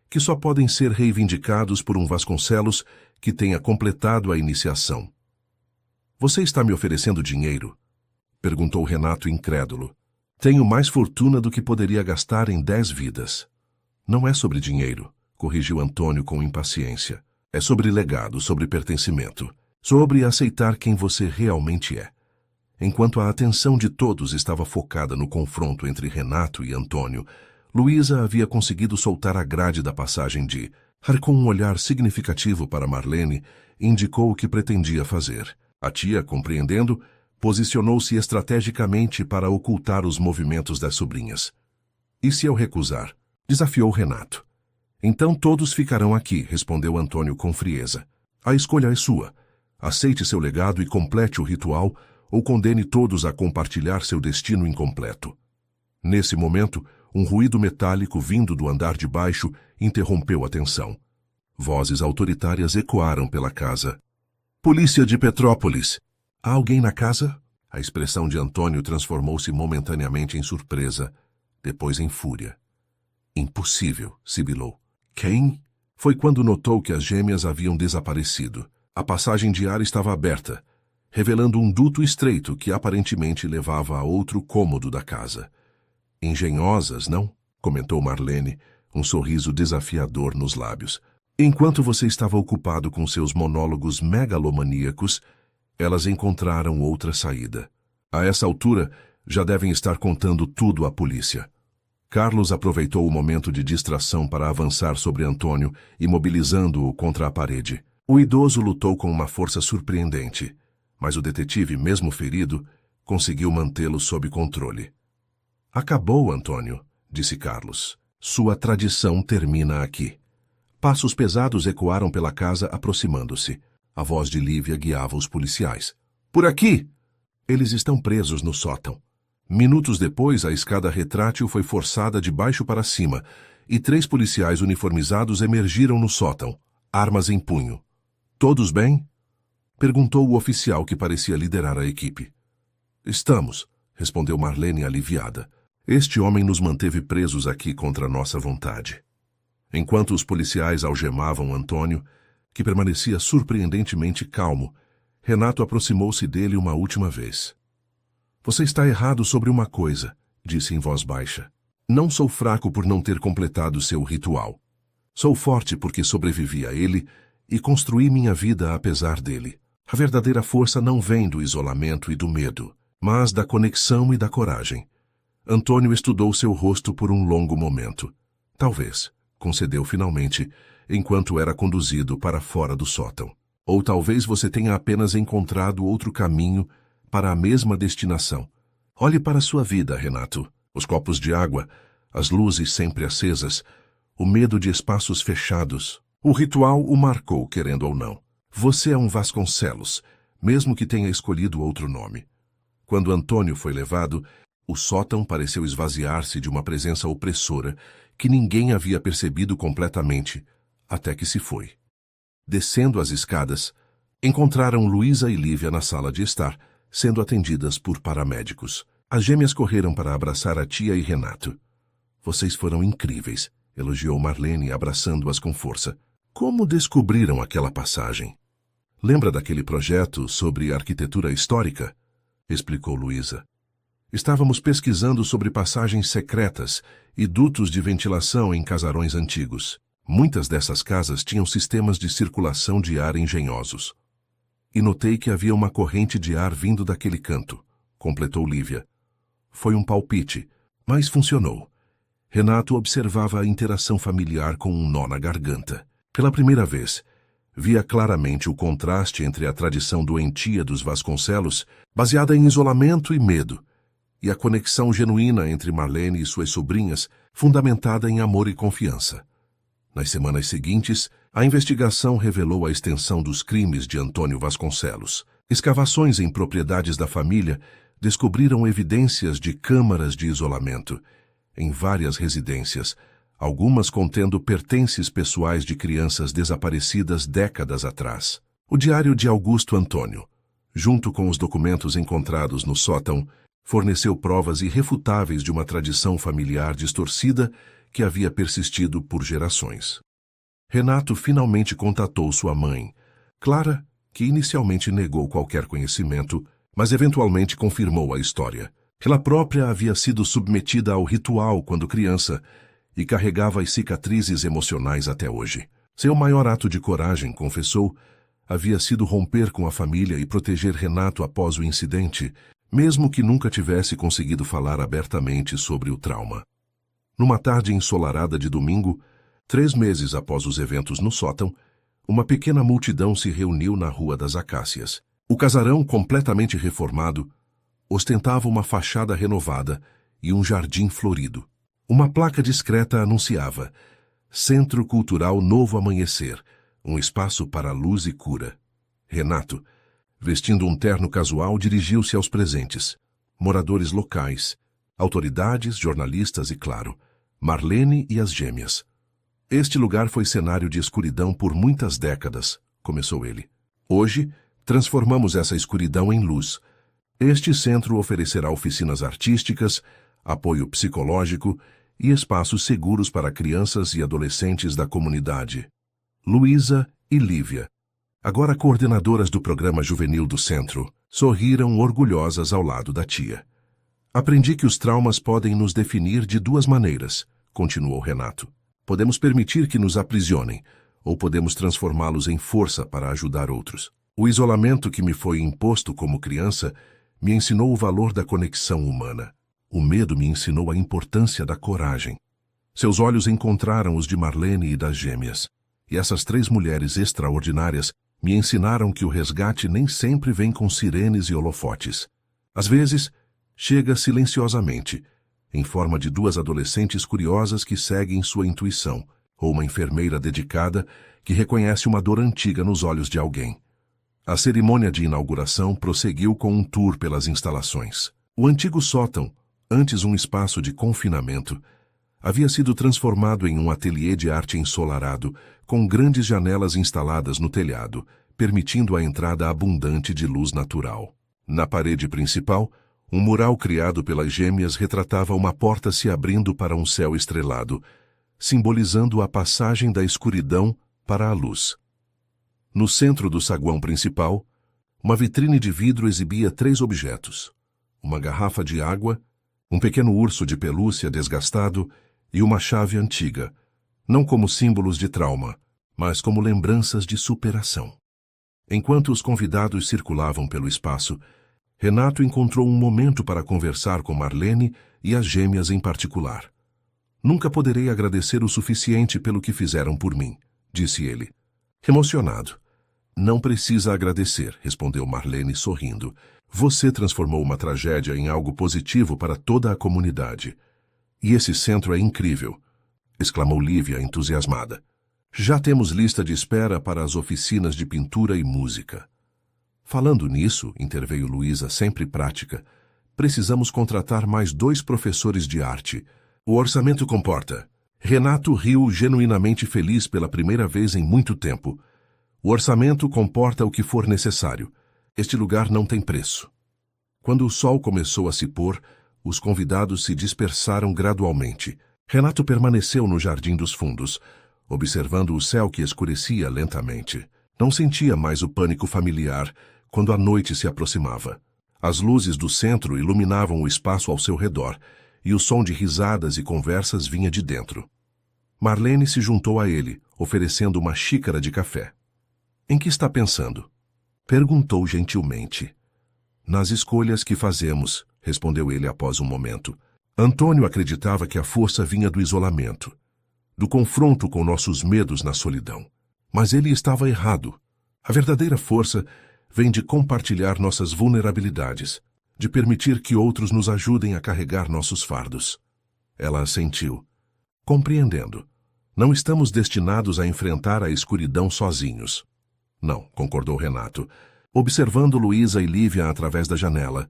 Speaker 1: que só podem ser reivindicados por um Vasconcelos que tenha completado a iniciação. Você está me oferecendo dinheiro? Perguntou Renato incrédulo. Tenho mais fortuna do que poderia gastar em 10 vidas. Não é sobre dinheiro, corrigiu Antônio com impaciência. É sobre legado, sobre pertencimento, sobre aceitar quem você realmente é. Enquanto a atenção de todos estava focada no confronto entre Renato e Antônio, Luísa havia conseguido soltar a grade da passagem de ar. Com um olhar significativo para Marlene, indicou o que pretendia fazer. A tia, compreendendo, posicionou-se estrategicamente para ocultar os movimentos das sobrinhas. E se eu recusar? Desafiou Renato. Então todos ficarão aqui, respondeu Antônio com frieza. A escolha é sua. Aceite seu legado e complete o ritual, ou condene todos a compartilhar seu destino incompleto. Nesse momento, um ruído metálico vindo do andar de baixo interrompeu a tensão. Vozes autoritárias ecoaram pela casa. Polícia de Petrópolis! Há alguém na casa? A expressão de Antônio transformou-se momentaneamente em surpresa, depois em fúria. Impossível, sibilou. Quem? Foi quando notou que as gêmeas haviam desaparecido. A passagem de ar estava aberta, revelando um duto estreito que aparentemente levava a outro cômodo da casa. Engenhosas, não? comentou Marlene, um sorriso desafiador nos lábios. Enquanto você estava ocupado com seus monólogos megalomaníacos, elas encontraram outra saída. A essa altura, já devem estar contando tudo à polícia. Carlos aproveitou o momento de distração para avançar sobre Antônio, imobilizando-o contra a parede. O idoso lutou com uma força surpreendente, mas o detetive, mesmo ferido, conseguiu mantê-lo sob controle. Acabou, Antônio, disse Carlos. Sua tradição termina aqui. Passos pesados ecoaram pela casa, aproximando-se. A voz de Lívia guiava os policiais. Por aqui! Eles estão presos no sótão. Minutos depois, a escada retrátil foi forçada de baixo para cima e 3 policiais uniformizados emergiram no sótão, armas em punho. Todos bem? Perguntou o oficial que parecia liderar a equipe. Estamos, respondeu Marlene aliviada. Este homem nos manteve presos aqui contra nossa vontade. Enquanto os policiais algemavam Antônio, que permanecia surpreendentemente calmo, Renato aproximou-se dele uma última vez. Você está errado sobre uma coisa, disse em voz baixa. Não sou fraco por não ter completado seu ritual. Sou forte porque sobrevivi a ele e construí minha vida apesar dele. A verdadeira força não vem do isolamento e do medo, mas da conexão e da coragem. Antônio estudou seu rosto por um longo momento. Talvez, concedeu finalmente, enquanto era conduzido para fora do sótão. Ou talvez você tenha apenas encontrado outro caminho para a mesma destinação. Olhe para sua vida, Renato. Os copos de água, as luzes sempre acesas, o medo de espaços fechados. O ritual o marcou, querendo ou não. Você é um Vasconcelos, mesmo que tenha escolhido outro nome. Quando Antônio foi levado, o sótão pareceu esvaziar-se de uma presença opressora que ninguém havia percebido completamente, até que se foi. Descendo as escadas, encontraram Luísa e Lívia na sala de estar, sendo atendidas por paramédicos. As gêmeas correram para abraçar a tia e Renato. Vocês foram incríveis, elogiou Marlene, abraçando-as com força. Como descobriram aquela passagem? Lembra daquele projeto sobre arquitetura histórica? Explicou Luísa. Estávamos pesquisando sobre passagens secretas e dutos de ventilação em casarões antigos. Muitas dessas casas tinham sistemas de circulação de ar engenhosos. E notei que havia uma corrente de ar vindo daquele canto, completou Lívia. Foi um palpite, mas funcionou. Renato observava a interação familiar com um nó na garganta. Pela primeira vez, via claramente o contraste entre a tradição doentia dos Vasconcelos, baseada em isolamento e medo, e a conexão genuína entre Marlene e suas sobrinhas, fundamentada em amor e confiança. Nas semanas seguintes, a investigação revelou a extensão dos crimes de Antônio Vasconcelos. Escavações em propriedades da família descobriram evidências de câmaras de isolamento em várias residências, algumas contendo pertences pessoais de crianças desaparecidas décadas atrás. O diário de Augusto Antônio, junto com os documentos encontrados no sótão, forneceu provas irrefutáveis de uma tradição familiar distorcida que havia persistido por gerações. Renato finalmente contatou sua mãe, Clara, que inicialmente negou qualquer conhecimento, mas eventualmente confirmou a história. Ela própria havia sido submetida ao ritual quando criança e carregava as cicatrizes emocionais até hoje. Seu maior ato de coragem, confessou, havia sido romper com a família e proteger Renato após o incidente, mesmo que nunca tivesse conseguido falar abertamente sobre o trauma. Numa tarde ensolarada de domingo, 3 meses após os eventos no sótão, uma pequena multidão se reuniu na Rua das Acácias. O casarão, completamente reformado, ostentava uma fachada renovada e um jardim florido. Uma placa discreta anunciava Centro Cultural Novo Amanhecer, um espaço para luz e cura. Renato, vestindo um terno casual, dirigiu-se aos presentes, moradores locais, autoridades, jornalistas e, claro, Marlene e as gêmeas. Este lugar foi cenário de escuridão por muitas décadas, começou ele. Hoje, transformamos essa escuridão em luz. Este centro oferecerá oficinas artísticas, apoio psicológico e espaços seguros para crianças e adolescentes da comunidade. Luísa e Lívia, agora coordenadoras do programa juvenil do centro, sorriram orgulhosas ao lado da tia. Aprendi que os traumas podem nos definir de 2 maneiras, continuou Renato. Podemos permitir que nos aprisionem, ou podemos transformá-los em força para ajudar outros. O isolamento que me foi imposto como criança me ensinou o valor da conexão humana. O medo me ensinou a importância da coragem. Seus olhos encontraram os de Marlene e das gêmeas. E essas 3 mulheres extraordinárias me ensinaram que o resgate nem sempre vem com sirenes e holofotes. Às vezes, chega silenciosamente, em forma de 2 adolescentes curiosas que seguem sua intuição, ou uma enfermeira dedicada que reconhece uma dor antiga nos olhos de alguém. A cerimônia de inauguração prosseguiu com um tour pelas instalações. O antigo sótão, antes um espaço de confinamento, havia sido transformado em um ateliê de arte ensolarado, com grandes janelas instaladas no telhado, permitindo a entrada abundante de luz natural. Na parede principal, um mural criado pelas gêmeas retratava uma porta se abrindo para um céu estrelado, simbolizando a passagem da escuridão para a luz. No centro do saguão principal, uma vitrine de vidro exibia 3 objetos: uma garrafa de água, um pequeno urso de pelúcia desgastado e uma chave antiga, não como símbolos de trauma, mas como lembranças de superação. Enquanto os convidados circulavam pelo espaço, Renato encontrou um momento para conversar com Marlene e as gêmeas em particular. Nunca poderei agradecer o suficiente pelo que fizeram por mim, disse ele, emocionado. Não precisa agradecer, respondeu Marlene sorrindo. Você transformou uma tragédia em algo positivo para toda a comunidade. E esse centro é incrível, exclamou Lívia entusiasmada. Já temos lista de espera para as oficinas de pintura e música. Falando nisso, interveio Luísa, sempre prática, precisamos contratar mais 2 professores de arte. O orçamento comporta. Renato riu genuinamente feliz pela primeira vez em muito tempo. O orçamento comporta o que for necessário. Este lugar não tem preço. Quando o sol começou a se pôr, os convidados se dispersaram gradualmente. Renato permaneceu no jardim dos fundos, observando o céu que escurecia lentamente. Não sentia mais o pânico familiar quando a noite se aproximava. As luzes do centro iluminavam o espaço ao seu redor, e o som de risadas e conversas vinha de dentro. Marlene se juntou a ele, oferecendo uma xícara de café. Em que está pensando? Perguntou gentilmente. Nas escolhas que fazemos, respondeu ele após um momento. Antônio acreditava que a força vinha do isolamento, do confronto com nossos medos na solidão. Mas ele estava errado. A verdadeira força vem de compartilhar nossas vulnerabilidades, de permitir que outros nos ajudem a carregar nossos fardos. Ela assentiu, compreendendo. Não estamos destinados a enfrentar a escuridão sozinhos. Não, concordou Renato, observando Luísa e Lívia através da janela,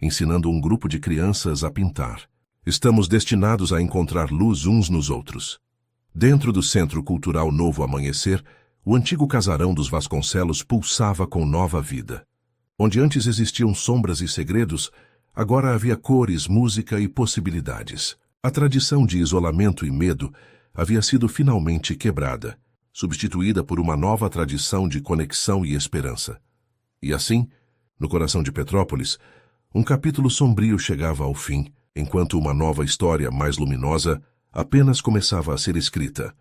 Speaker 1: ensinando um grupo de crianças a pintar. Estamos destinados a encontrar luz uns nos outros. Dentro do Centro Cultural Novo Amanhecer, o antigo casarão dos Vasconcelos pulsava com nova vida. Onde antes existiam sombras e segredos, agora havia cores, música e possibilidades. A tradição de isolamento e medo havia sido finalmente quebrada, substituída por uma nova tradição de conexão e esperança. E assim, no coração de Petrópolis, um capítulo sombrio chegava ao fim, enquanto uma nova história mais luminosa apenas começava a ser escrita.